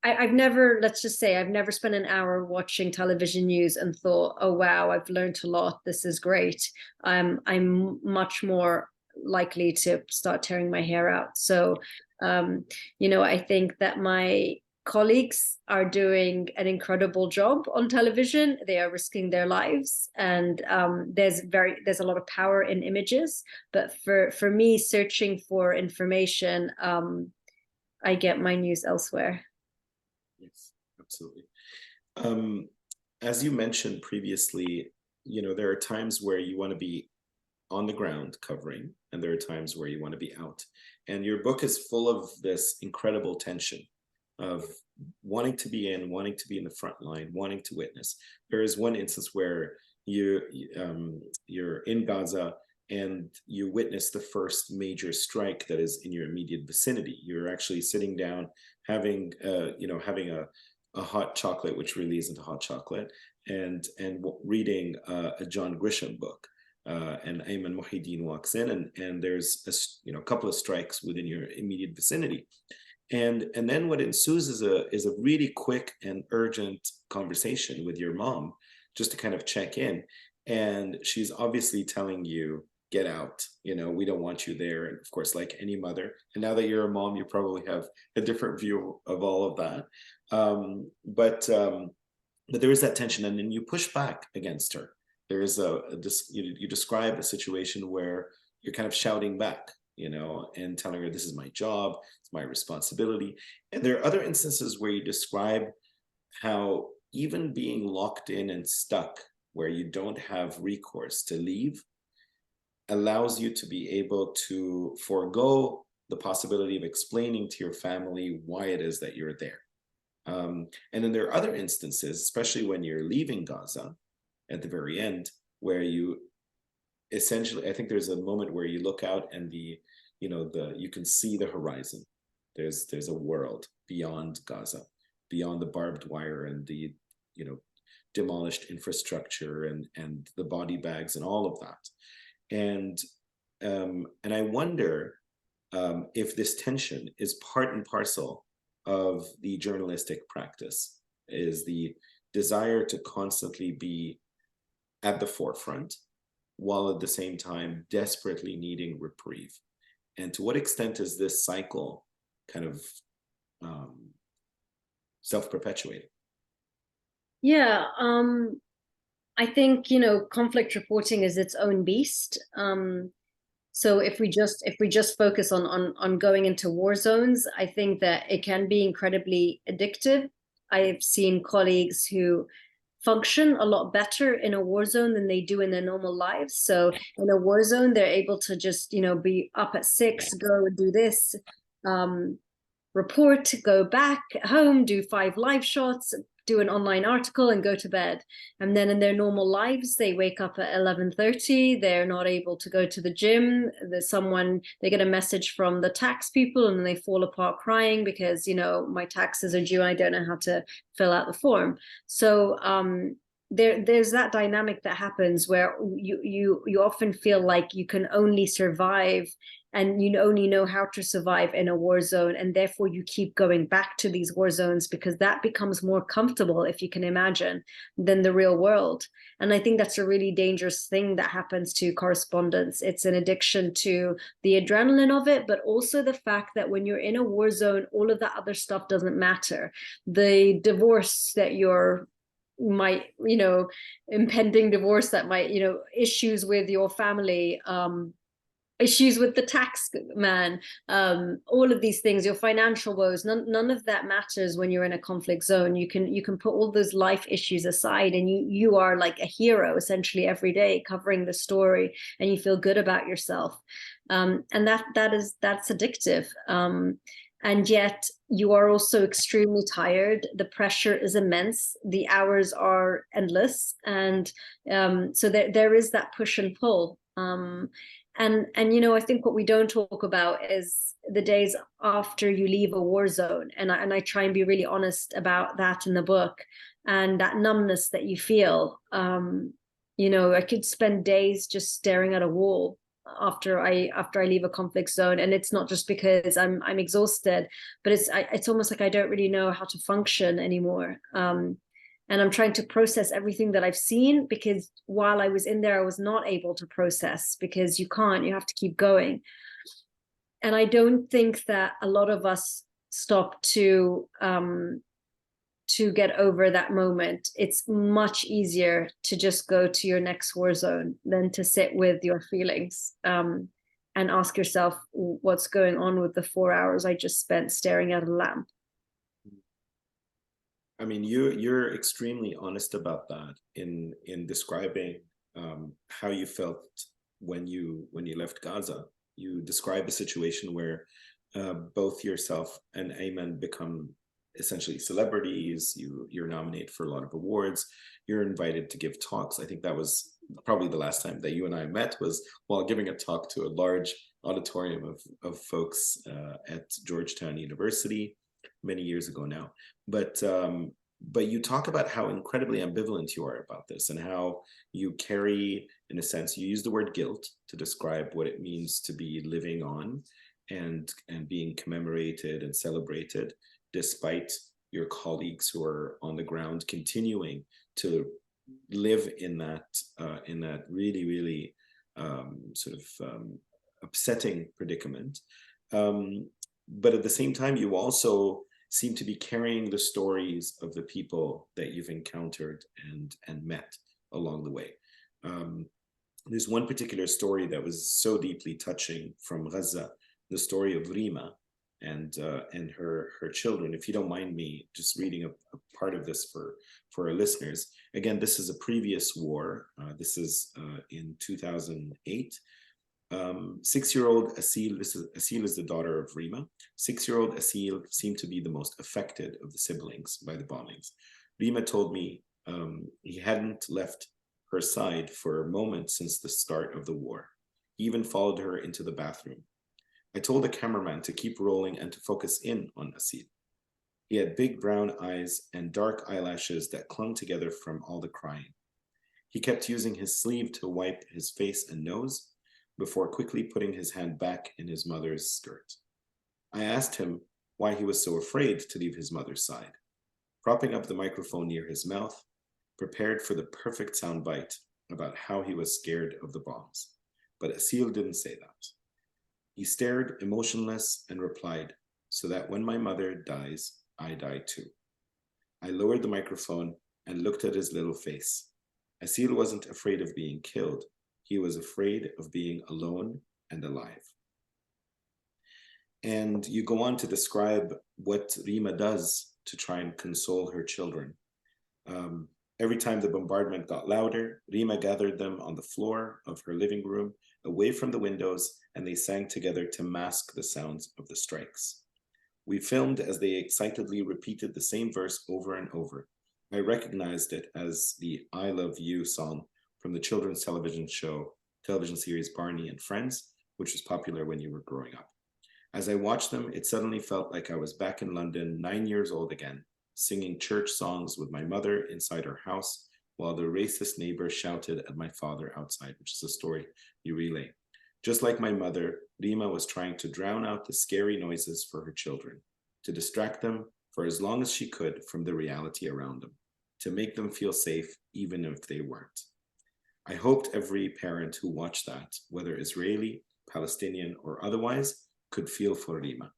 [SPEAKER 3] I've never, let's just say, I've never spent an hour watching television news and thought, oh, wow, I've learned a lot. This is great. I'm much more likely to start tearing my hair out. So, you know, I think that my colleagues are doing an incredible job on television. They are risking their lives, and there's a lot of power in images. But for me, searching for information, I get my news elsewhere.
[SPEAKER 2] Yes, absolutely. As you mentioned previously, you know, there are times where you want to be on the ground covering, and there are times where you want to be out. And your book is full of this incredible tension of wanting to be in the front line, wanting to witness. There is one instance where you're in Gaza and you witness the first major strike that is in your immediate vicinity. You're actually sitting down, having a hot chocolate, which really isn't a hot chocolate, and reading a John Grisham book. And Ayman Muhyiddin walks in, and there's a couple of strikes within your immediate vicinity. And then what ensues is a really quick and urgent conversation with your mom, just to kind of check in. And she's obviously telling you, get out, you know, we don't want you there. And of course, like any mother, and now that you're a mom, you probably have a different view of all of that. But there is that tension, and then you push back against her. There is you describe a situation where you're kind of shouting back, you know, and telling her, this is my job, it's my responsibility. And there are other instances where you describe how even being locked in and stuck, where you don't have recourse to leave, allows you to be able to forego the possibility of explaining to your family why it is that you're there. And then there are other instances, especially when you're leaving Gaza at the very end, where you essentially, I think there's a moment where you look out and you can see the horizon. There's a world beyond Gaza, beyond the barbed wire and the, you know, demolished infrastructure and the body bags and all of that. And I wonder if this tension is part and parcel of the journalistic practice, is the desire to constantly be at the forefront while at the same time desperately needing reprieve. And to what extent is this cycle kind of self-perpetuating?
[SPEAKER 3] Yeah, I think, you know, conflict reporting is its own beast. So if we just focus on going into war zones, I think that it can be incredibly addictive. I've seen colleagues who function a lot better in a war zone than they do in their normal lives. So in a war zone, they're able to just, you know, be up at 6, go and do this, report, go back home, do 5 live shots, do an online article and go to bed. And then in their normal lives, they wake up at 11:30. They're not able to go to the gym. They get a message from the tax people and they fall apart crying because, you know, my taxes are due and I don't know how to fill out the form. So there's that dynamic that happens where you often feel like you can only survive and you only know how to survive in a war zone, and therefore you keep going back to these war zones because that becomes more comfortable, if you can imagine, than the real world. And I think that's a really dangerous thing that happens to correspondents. It's an addiction to the adrenaline of it, but also the fact that when you're in a war zone, all of that other stuff doesn't matter. The divorce that impending divorce that might, issues with your family, issues with the tax man, all of these things, your financial woes, none of that matters when you're in a conflict zone. You can put all those life issues aside, and you are like a hero essentially every day covering the story, and you feel good about yourself. And that's addictive. And yet you are also extremely tired. The pressure is immense. The hours are endless. And so there is that push and pull. And you know, I think what we don't talk about is the days after you leave a war zone. And I try and be really honest about that in the book, and that numbness that you feel. You know, I could spend days just staring at a wall after I leave a conflict zone, and it's not just because I'm exhausted, but it's almost like I don't really know how to function anymore. And I'm trying to process everything that I've seen, because while I was in there, I was not able to process, because you have to keep going. And I don't think that a lot of us stop to get over that moment. It's much easier to just go to your next war zone than to sit with your feelings and ask yourself, what's going on with the 4 hours I just spent staring at a lamp?
[SPEAKER 2] I mean, you're extremely honest about that in describing how you felt when you left Gaza. You describe a situation where both yourself and Ayman become essentially celebrities. You're nominated for a lot of awards. You're invited to give talks. I think that was probably the last time that you and I met, was while giving a talk to a large auditorium of folks at Georgetown University many years ago now. But you talk about how incredibly ambivalent you are about this, and how you carry, in a sense, you use the word guilt to describe what it means to be living on and being commemorated and celebrated, despite your colleagues who are on the ground continuing to live in that really, really sort of upsetting predicament. But at the same time, you also seem to be carrying the stories of the people that you've encountered and met along the way. There's one particular story that was so deeply touching from Gaza, the story of Rima and her children. If you don't mind me just reading a part of this for our listeners. Again, this is a previous war. This is in 2008. 6-year-old Asil, Asil is the daughter of Rima. 6-year-old Asil seemed to be the most affected of the siblings by the bombings. Rima told me he hadn't left her side for a moment since the start of the war. He even followed her into the bathroom. I told the cameraman to keep rolling and to focus in on Asil. He had big brown eyes and dark eyelashes that clung together from all the crying. He kept using his sleeve to wipe his face and nose before quickly putting his hand back in his mother's skirt. I asked him why he was so afraid to leave his mother's side, propping up the microphone near his mouth, prepared for the perfect soundbite about how he was scared of the bombs. But Asil didn't say that. He stared emotionless and replied, "So that when my mother dies, I die too." I lowered the microphone and looked at his little face. Asil wasn't afraid of being killed. He was afraid of being alone and alive. And you go on to describe what Rima does to try and console her children. Every time the bombardment got louder, Rima gathered them on the floor of her living room, away from the windows, and they sang together to mask the sounds of the strikes. We filmed as they excitedly repeated the same verse over and over. I recognized it as the I Love You song from the children's television series Barney and Friends, which was popular when you were growing up. As I watched them, it suddenly felt like I was back in London, 9 years old again, singing church songs with my mother inside her house, while the racist neighbor shouted at my father outside, which is a story you relay. Just like my mother, Rima was trying to drown out the scary noises for her children, to distract them for as long as she could from the reality around them, to make them feel safe even if they weren't. I hoped every parent who watched that, whether Israeli, Palestinian, or otherwise, could feel for Rima.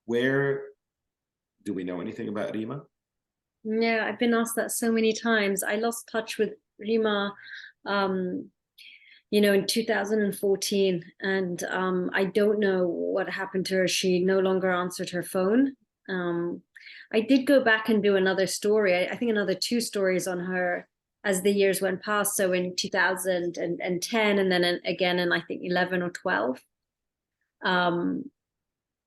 [SPEAKER 2] Where do we know anything about Rima?
[SPEAKER 3] Yeah, I've been asked that so many times. I lost touch with Rima in 2014, and I don't know what happened to her. She no longer answered her phone. I did go back and do another story. I think another 2 stories on her as the years went past. So in 2010, and then again in I think 11 or 12.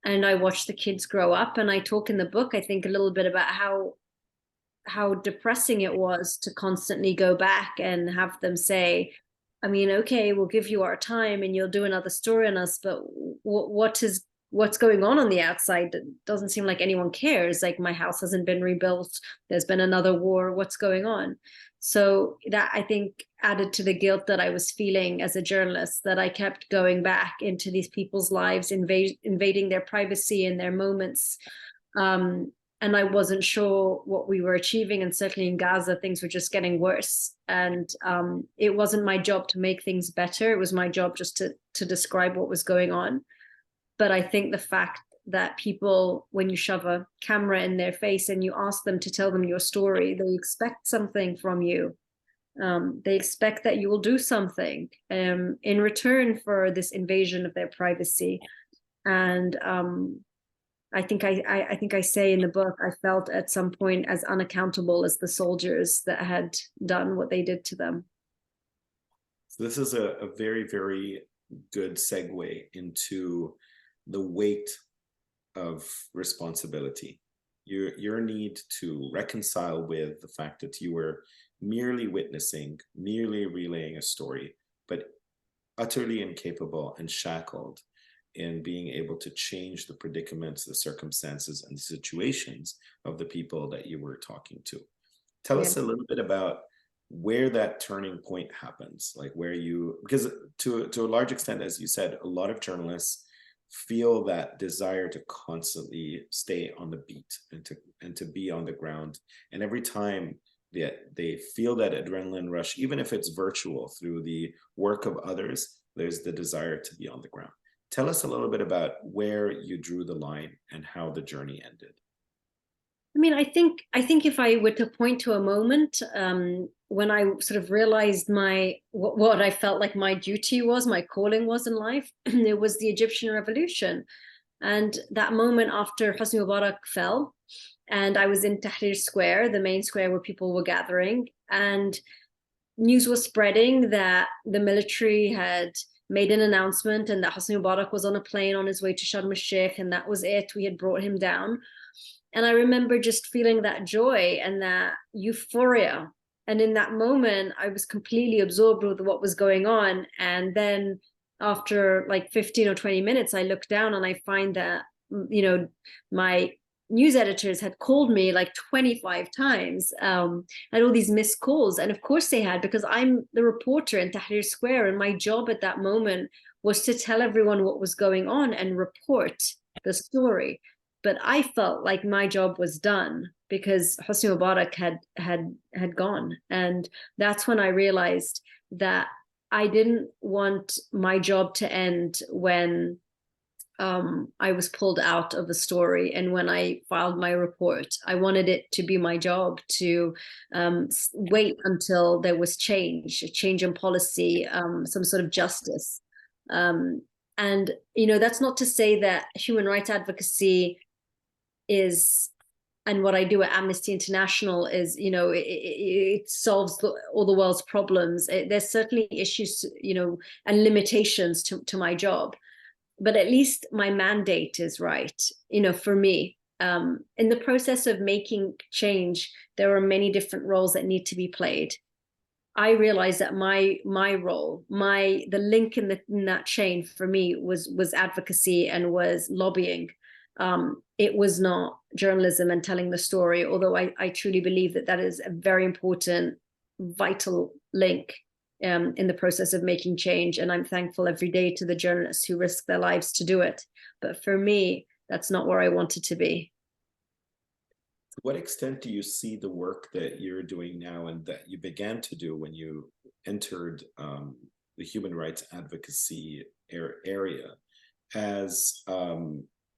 [SPEAKER 3] And I watched the kids grow up, and I talk in the book, I think, a little bit about how depressing it was to constantly go back and have them say, I mean, okay, we'll give you our time and you'll do another story on us, but what's going on the outside? It doesn't seem like anyone cares. Like, my house hasn't been rebuilt. There's been another war. What's going on? So that, I think, added to the guilt that I was feeling as a journalist, that I kept going back into these people's lives, invading their privacy and their moments. And I wasn't sure what we were achieving. And certainly in Gaza, things were just getting worse. And it wasn't my job to make things better. It was my job just to describe what was going on. But I think the fact that people, when you shove a camera in their face and you ask them to tell them your story, they expect something from you. They expect that you will do something in return for this invasion of their privacy. And I think I say in the book, I felt at some point as unaccountable as the soldiers that had done what they did to them.
[SPEAKER 2] So this is a very, very good segue into the weight of responsibility, your need to reconcile with the fact that you were merely witnessing, merely relaying a story, but utterly incapable and shackled in being able to change the predicaments, the circumstances, and the situations of the people that you were talking to. Tell us a little bit about where that turning point happens, like where you, because to a large extent, as you said, a lot of journalists feel that desire to constantly stay on the beat and to be on the ground. And every time they feel that adrenaline rush, even if it's virtual through the work of others, there's the desire to be on the ground. Tell us a little bit about where you drew the line and how the journey ended.
[SPEAKER 3] I mean, I think if I were to point to a moment when I sort of realized what I felt like my duty was, my calling was in life, it was the Egyptian revolution. And that moment after Hosni Mubarak fell, and I was in Tahrir Square, the main square where people were gathering, and news was spreading that the military had made an announcement and that Hosni Mubarak was on a plane on his way to Sharm el-Sheikh, and that was it. We had brought him down. And I remember just feeling that joy and that euphoria. And in that moment, I was completely absorbed with what was going on. And then after like 15 or 20 minutes, I look down and I find that, my news editors had called me like 25 times. I had all these missed calls. And of course they had, because I'm the reporter in Tahrir Square. And my job at that moment was to tell everyone what was going on and report the story. But I felt like my job was done because Hosni Mubarak had gone. And that's when I realized that I didn't want my job to end when I was pulled out of the story and when I filed my report. I wanted it to be my job to wait until there was a change in policy, some sort of justice. And, that's not to say that human rights advocacy is, and what I do at Amnesty International is, it solves all the world's problems. There's certainly issues, and limitations to my job, but at least my mandate is right. For me, in the process of making change, there are many different roles that need to be played. I realized that my role, the link in that chain for me was advocacy and was lobbying. It was not journalism and telling the story, although I truly believe that is a very important, vital link in the process of making change. And I'm thankful every day to the journalists who risk their lives to do it. But for me, that's not where I wanted to be.
[SPEAKER 2] To what extent do you see the work that you're doing now and that you began to do when you entered the human rights advocacy area as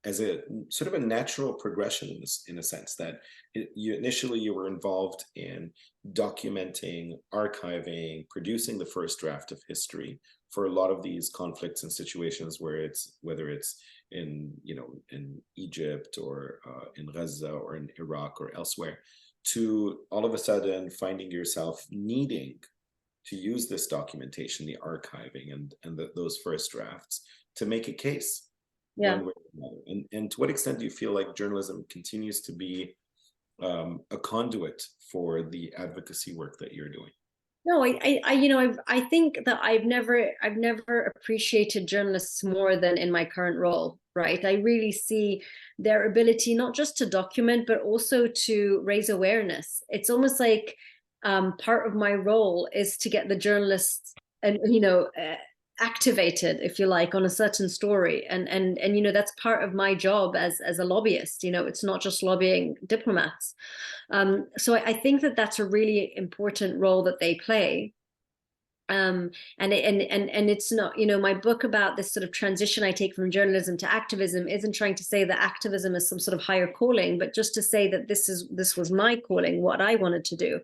[SPEAKER 2] as a sort of a natural progression in a sense that initially you were involved in documenting, archiving, producing the first draft of history for a lot of these conflicts and situations whether it's in Egypt or in Gaza or in Iraq or elsewhere, to all of a sudden finding yourself needing to use this documentation, the archiving and those first drafts to make a case.
[SPEAKER 3] Yeah.
[SPEAKER 2] One way or another. And to what extent do you feel like journalism continues to be a conduit for the advocacy work that you're doing?
[SPEAKER 3] No, I think that I've never appreciated journalists more than in my current role, right? I really see their ability not just to document, but also to raise awareness. It's almost like part of my role is to get the journalists and activated, if you like, on a certain story, and that's part of my job as a lobbyist. It's not just lobbying diplomats. So I think that that's a really important role that they play. And it's not, my book about this sort of transition I take from journalism to activism isn't trying to say that activism is some sort of higher calling, but just to say that this was my calling, what I wanted to do.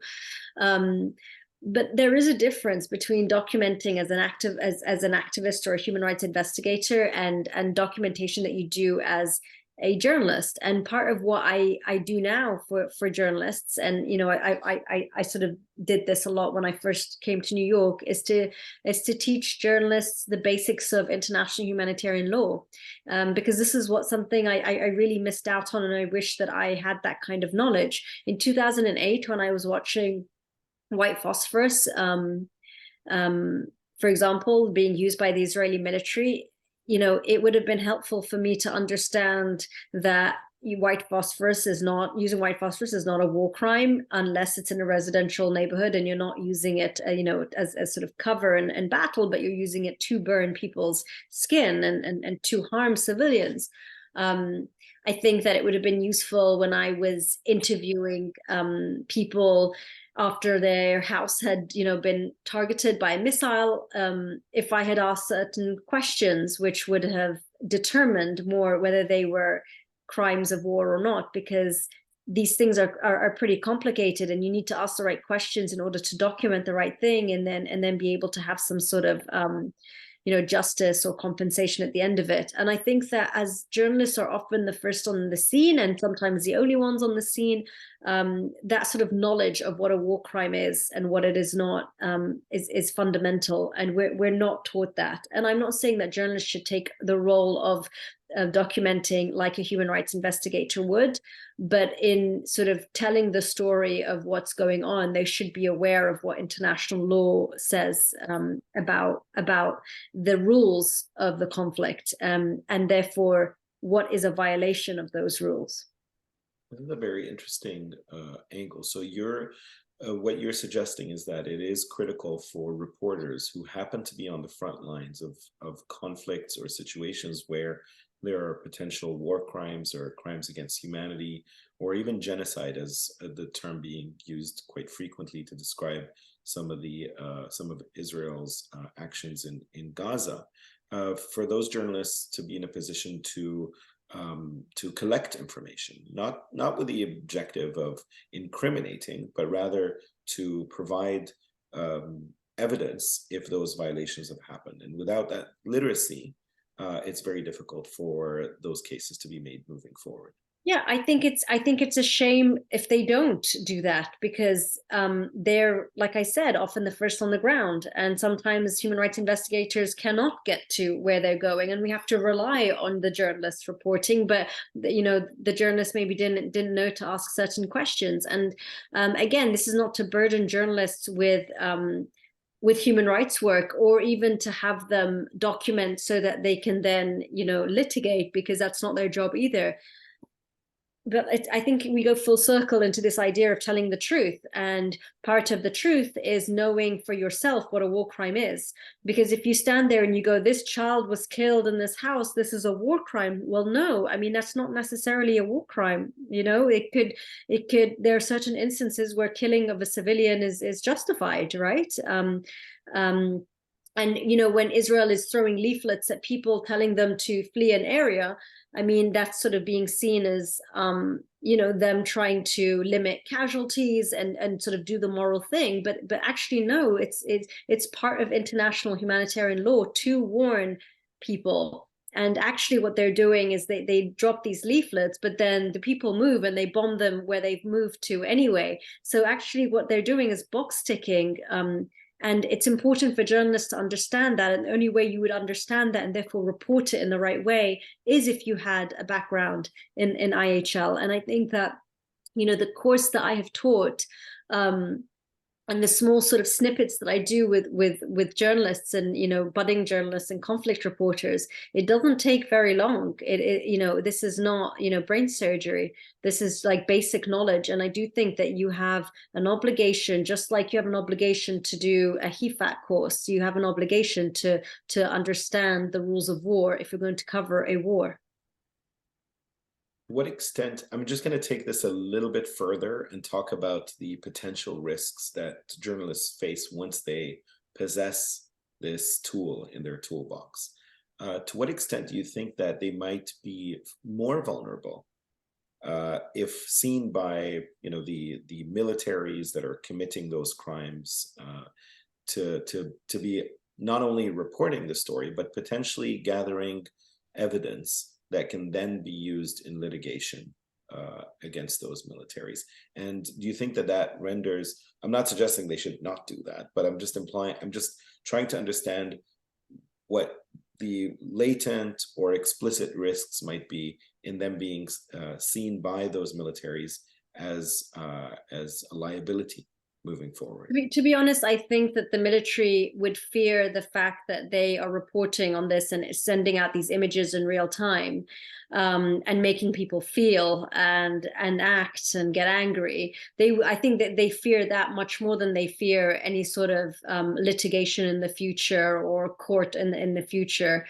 [SPEAKER 3] But there is a difference between documenting as an activist or a human rights investigator and documentation that you do as a journalist. And part of what I do now for journalists, and I sort of did this a lot when I first came to New York, is to teach journalists the basics of international humanitarian law, because this is something I really missed out on, and I wish that I had that kind of knowledge. In 2008, when I was watching white phosphorus, for example, being used by the Israeli military, it would have been helpful for me to understand that using white phosphorus is not a war crime unless it's in a residential neighborhood and you're not using it, as sort of cover and battle, but you're using it to burn people's skin and to harm civilians. I think that it would have been useful when I was interviewing people after their house had, been targeted by a missile, if I had asked certain questions, which would have determined more whether they were crimes of war or not, because these things are pretty complicated, and you need to ask the right questions in order to document the right thing, and then be able to have some sort of justice or compensation at the end of it. And I think that as journalists are often the first on the scene and sometimes the only ones on the scene, that sort of knowledge of what a war crime is and what it is not is fundamental, and we're not taught that. And I'm not saying that journalists should take the role of documenting like a human rights investigator would, but in sort of telling the story of what's going on, they should be aware of what international law says about the rules of the conflict, and therefore what is a violation of those rules.
[SPEAKER 2] This is a very interesting angle. So what you're suggesting is that it is critical for reporters who happen to be on the front lines of conflicts or situations where there are potential war crimes or crimes against humanity, or even genocide, as the term being used quite frequently to describe some of Israel's actions in Gaza. For those journalists to be in a position to collect information, not with the objective of incriminating, but rather to provide evidence if those violations have happened. And without that literacy, it's very difficult for those cases to be made moving forward.
[SPEAKER 3] Yeah, I think it's a shame if they don't do that, because they're, like I said, often the first on the ground, and sometimes human rights investigators cannot get to where they're going, and we have to rely on the journalists reporting. But the journalists maybe didn't know to ask certain questions. And again, this is not to burden journalists with human rights work, or even to have them document so that they can then litigate, because that's not their job either. But I think we go full circle into this idea of telling the truth. And part of the truth is knowing for yourself what a war crime is. Because if you stand there and you go, this child was killed in this house, this is a war crime. Well, no, I mean, that's not necessarily a war crime. It could, there are certain instances where killing of a civilian is justified, right? And, when Israel is throwing leaflets at people telling them to flee an area, I mean, that's sort of being seen as, them trying to limit casualties and sort of do the moral thing. But actually, no, it's part of international humanitarian law to warn people. And actually what they're doing is they drop these leaflets, but then the people move and they bomb them where they've moved to anyway. So actually what they're doing is box ticking. And it's important for journalists to understand that. And the only way you would understand that and therefore report it in the right way is if you had a background in IHL. And I think that, the course that I have taught, and the small sort of snippets that I do with journalists and, budding journalists and conflict reporters, it doesn't take very long. This is not, brain surgery. This is like basic knowledge. And I do think that you have an obligation, just like you have an obligation to do a HEFAT course, you have an obligation to understand the rules of war if you're going to cover a war.
[SPEAKER 2] What extent, I'm just going to take this a little bit further and talk about the potential risks that journalists face once they possess this tool in their toolbox. To what extent do you think that they might be more vulnerable if seen by, the militaries that are committing those crimes to be not only reporting the story, but potentially gathering evidence that can then be used in litigation against those militaries? And do you think that renders, I'm not suggesting they should not do that, but I'm just trying to understand what the latent or explicit risks might be in them being seen by those militaries as a liability moving forward?
[SPEAKER 3] To be honest, I think that the military would fear the fact that they are reporting on this and sending out these images in real time, and making people feel and act and get angry. I think that they fear that much more than they fear any sort of litigation in the future or court in the future.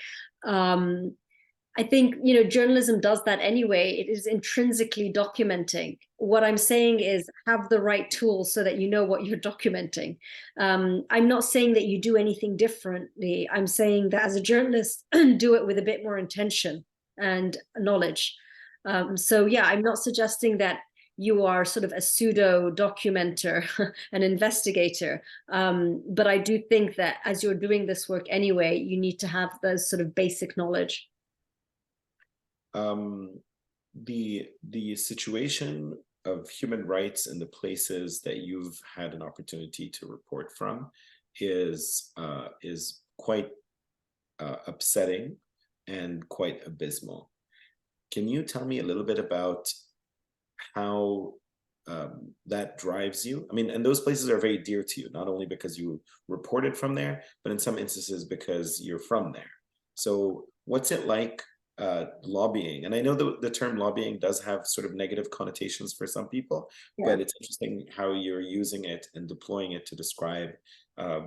[SPEAKER 3] I think, journalism does that anyway. It is intrinsically documenting. What I'm saying is have the right tools so that you know what you're documenting. I'm not saying that you do anything differently. I'm saying that as a journalist, do it with a bit more intention and knowledge. So yeah, I'm not suggesting that you are sort of a pseudo documenter, an investigator. But I do think that as you're doing this work anyway, you need to have those sort of basic knowledge.
[SPEAKER 2] The situation of human rights in the places that you've had an opportunity to report from is quite upsetting and quite abysmal. Can you tell me a little bit about how that drives you? I mean, and those places are very dear to you, not only because you reported from there, but in some instances because you're from there. So what's it like lobbying? And I know the term lobbying does have sort of negative connotations for some people, but it's interesting how you're using it and deploying it to describe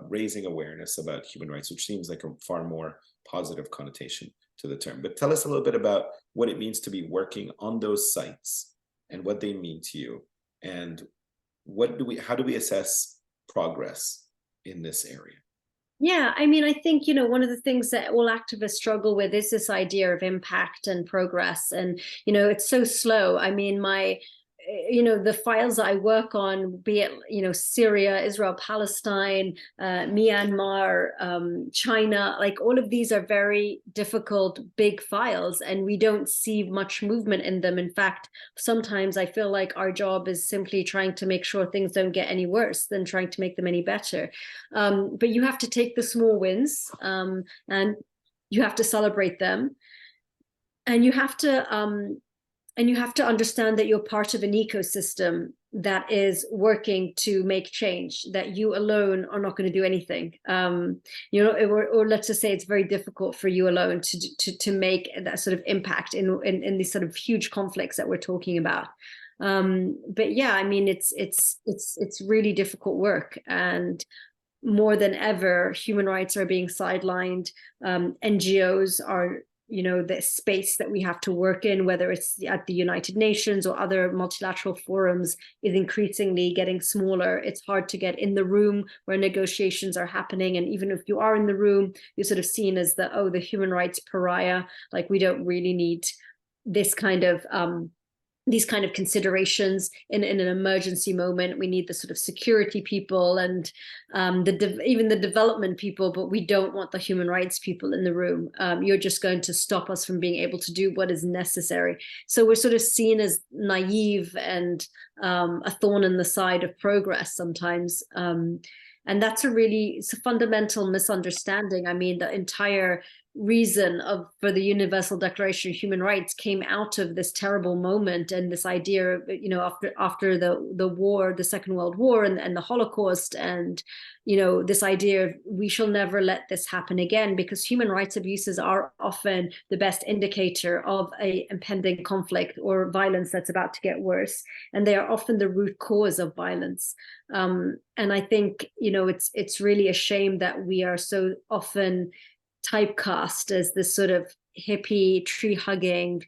[SPEAKER 2] raising awareness about human rights, which seems like a far more positive connotation to the term. But tell us a little bit about what it means to be working on those sites and what they mean to you, and how do we assess progress in this area?
[SPEAKER 3] Yeah, I mean, I think, one of the things that all activists struggle with is this idea of impact and progress. And, it's so slow. I mean, the files I work on, be it, Syria, Israel, Palestine, Myanmar, China, like all of these are very difficult, big files, and we don't see much movement in them. In fact, sometimes I feel like our job is simply trying to make sure things don't get any worse than trying to make them any better. But you have to take the small wins, and you have to celebrate them. And you have to understand that you're part of an ecosystem that is working to make change, that you alone are not going to do anything. Or let's just say it's very difficult for you alone to make that sort of impact in these sort of huge conflicts that we're talking about. But yeah, I mean, it's really difficult work, and more than ever, human rights are being sidelined. NGOs are the space that we have to work in, whether it's at the United Nations or other multilateral forums, is increasingly getting smaller. It's hard to get in the room where negotiations are happening. And even if you are in the room, you're sort of seen as the human rights pariah. Like, we don't really need this kind of these kind of considerations in an emergency moment. We need the sort of security people and even the development people, but we don't want the human rights people in the room. You're just going to stop us from being able to do what is necessary. So we're sort of seen as naive and a thorn in the side of progress sometimes. And that's it's a fundamental misunderstanding. I mean, the entire reason for the Universal Declaration of Human Rights came out of this terrible moment and this idea of, after the war, the Second World War and the Holocaust, and this idea of we shall never let this happen again, because human rights abuses are often the best indicator of a impending conflict or violence that's about to get worse, and they are often the root cause of violence. And I think it's really a shame that we are so often typecast as this sort of hippie, tree hugging,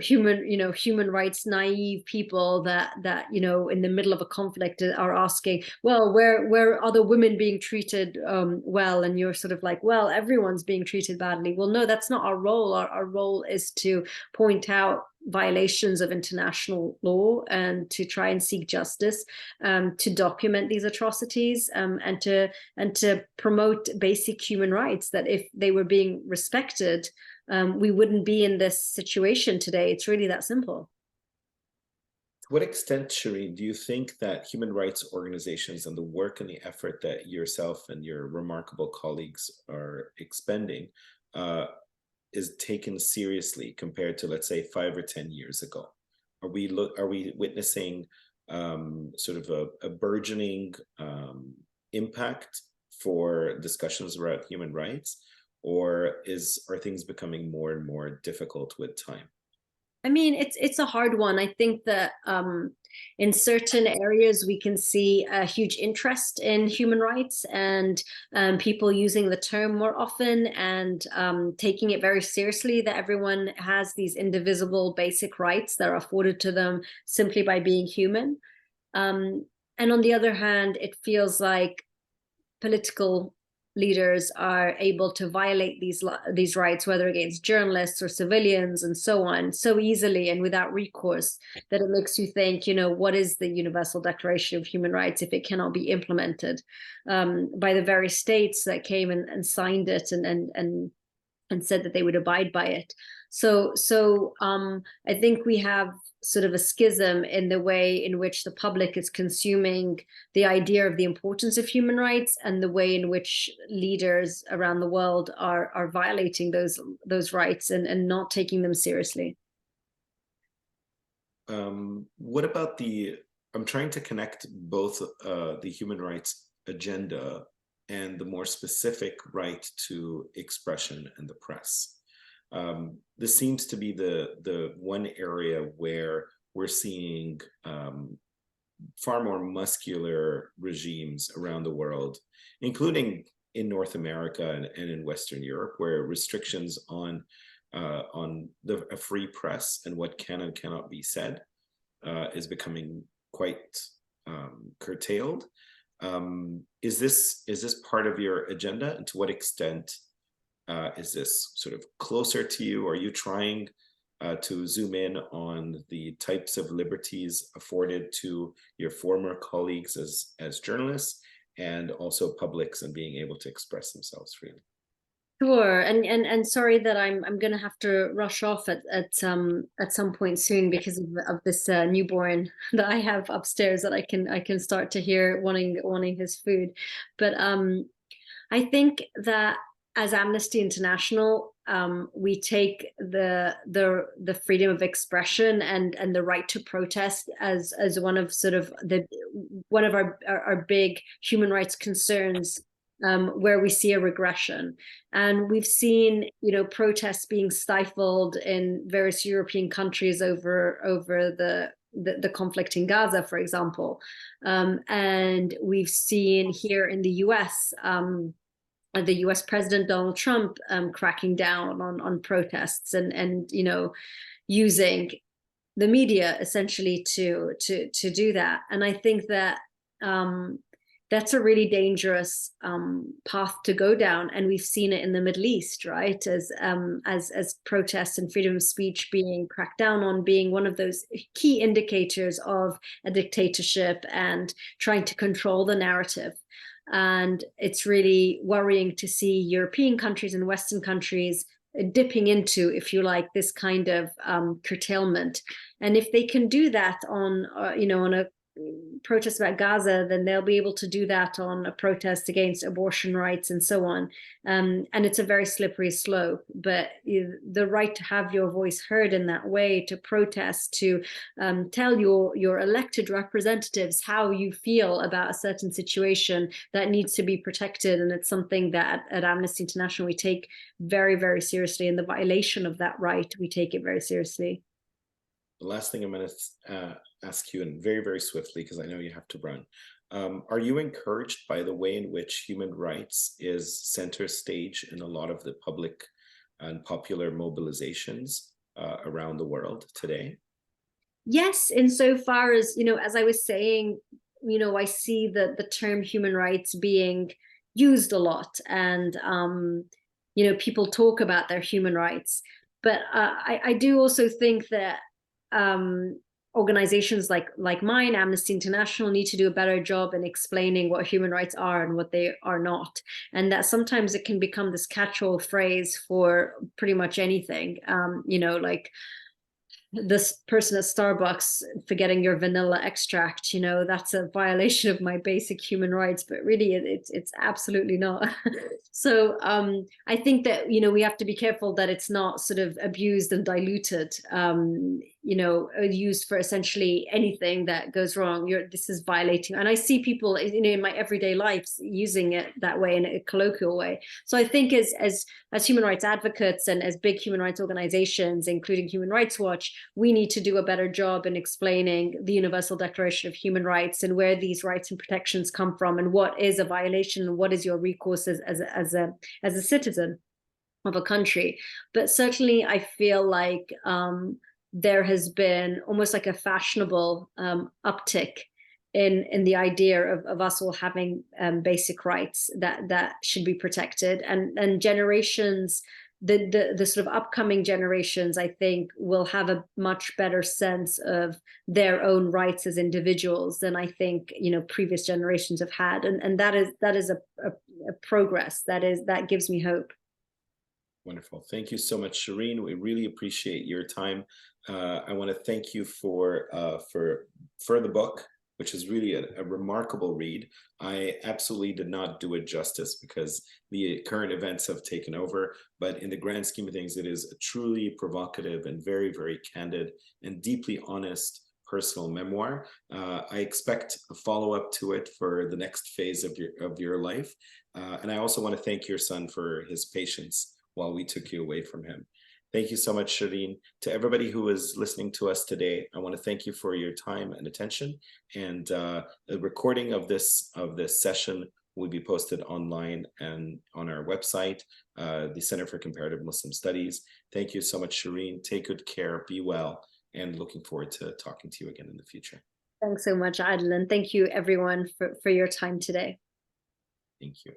[SPEAKER 3] human rights naive people that in the middle of a conflict are asking, well, where are the women being treated well? And you're sort of like, well, everyone's being treated badly. Well, no, that's not our role. Our role is to point out violations of international law and to try and seek justice, to document these atrocities, and to promote basic human rights, that if they were being respected, we wouldn't be in this situation today. It's really that simple.
[SPEAKER 2] To what extent, Sherine, do you think that human rights organizations and the work and the effort that yourself and your remarkable colleagues are expending is taken seriously compared to, let's say, 5 or 10 years ago? Are we witnessing sort of a burgeoning impact for discussions around human rights, or are things becoming more and more difficult with time?
[SPEAKER 3] I mean, it's a hard one. I think that in certain areas we can see a huge interest in human rights and people using the term more often and taking it very seriously, that everyone has these indivisible basic rights that are afforded to them simply by being human. And on the other hand, it feels like political leaders are able to violate these rights, whether against journalists or civilians and so on, so easily and without recourse, that it makes you think, what is the Universal Declaration of Human Rights if it cannot be implemented by the very states that came and signed it and said that they would abide by it. So I think we have sort of a schism in the way in which the public is consuming the idea of the importance of human rights and the way in which leaders around the world are violating those rights and not taking them seriously.
[SPEAKER 2] What about I'm trying to connect both the human rights agenda and the more specific right to expression and the press. This seems to be the one area where we're seeing far more muscular regimes around the world, including in North America and in Western Europe, where restrictions on a free press and what can and cannot be said is becoming quite curtailed. Is this part of your agenda, and to what extent is this sort of closer to you? Are you trying to zoom in on the types of liberties afforded to your former colleagues as journalists, and also publics, and being able to express themselves freely?
[SPEAKER 3] Sure, and sorry that I'm gonna have to rush off at some point soon because of this newborn that I have upstairs that I can start to hear wanting his food. But I think that as Amnesty International, we take the freedom of expression and the right to protest as one of our big human rights concerns, where we see a regression. And we've seen, protests being stifled in various European countries over the conflict in Gaza, for example. And we've seen here in the US, the US President Donald Trump cracking down on protests and you know, using the media essentially to do that. And I think that that's a really dangerous path to go down, and we've seen it in the Middle East, right? As protests and freedom of speech being cracked down on, being one of those key indicators of a dictatorship and trying to control the narrative. And it's really worrying to see European countries and Western countries dipping into, if you like, this kind of curtailment. And if they can do that on, you know, on a protest about Gaza, then they'll be able to do that on a protest against abortion rights and so on. And it's a very slippery slope, but the right to have your voice heard in that way, to protest, to tell your elected representatives how you feel about a certain situation, that needs to be protected. And it's something that at Amnesty International we take very, very seriously, and the violation of that right, we take it very seriously.
[SPEAKER 2] The last thing I'm going to ask you, and very, very swiftly, because I know you have to run. Are you encouraged by the way in which human rights is center stage in a lot of the public and popular mobilizations around the world today? Yes,
[SPEAKER 3] insofar as, you know, as I was saying, you know, I see the term human rights being used a lot, and, you know, people talk about their human rights. But I do also think that organizations like mine, Amnesty International, need to do a better job in explaining what human rights are and what they are not. And that sometimes it can become this catch-all phrase for pretty much anything. You know, like this person at Starbucks forgetting your vanilla extract, you know, that's a violation of my basic human rights, but really it's absolutely not. So I think that, you know, we have to be careful that it's not sort of abused and diluted, you know, used for essentially anything that goes wrong. This is violating, and I see people, you know, in my everyday life using it that way, in a colloquial way. So I think as human rights advocates and as big human rights organizations, including Human Rights Watch, we need to do a better job in explaining the Universal Declaration of Human Rights and where these rights and protections come from, and what is a violation and what is your recourse as a citizen of a country. But certainly I feel like there has been almost like a fashionable uptick in the idea of us all having basic rights that should be protected, and generations, the sort of upcoming generations, I think, will have a much better sense of their own rights as individuals than I think, you know, previous generations have had, and that is a progress that gives me hope.
[SPEAKER 2] Wonderful. Thank you so much, Sherine. We really appreciate your time. I want to thank you for the book, which is really a remarkable read. I absolutely did not do it justice because the current events have taken over, but in the grand scheme of things, it is a truly provocative and very, very candid and deeply honest personal memoir. I expect a follow-up to it for the next phase of your life. And I also want to thank your son for his patience while we took you away from him. Thank you so much, Sherine. To everybody who is listening to us today, I want to thank you for your time and attention. And the recording of this session will be posted online and on our website, the Center for Comparative Muslim Studies. Thank you so much, Sherine. Take good care, be well, and looking forward to talking to you again in the future.
[SPEAKER 3] Thanks so much, Adel, and thank you everyone for your time today.
[SPEAKER 2] Thank you.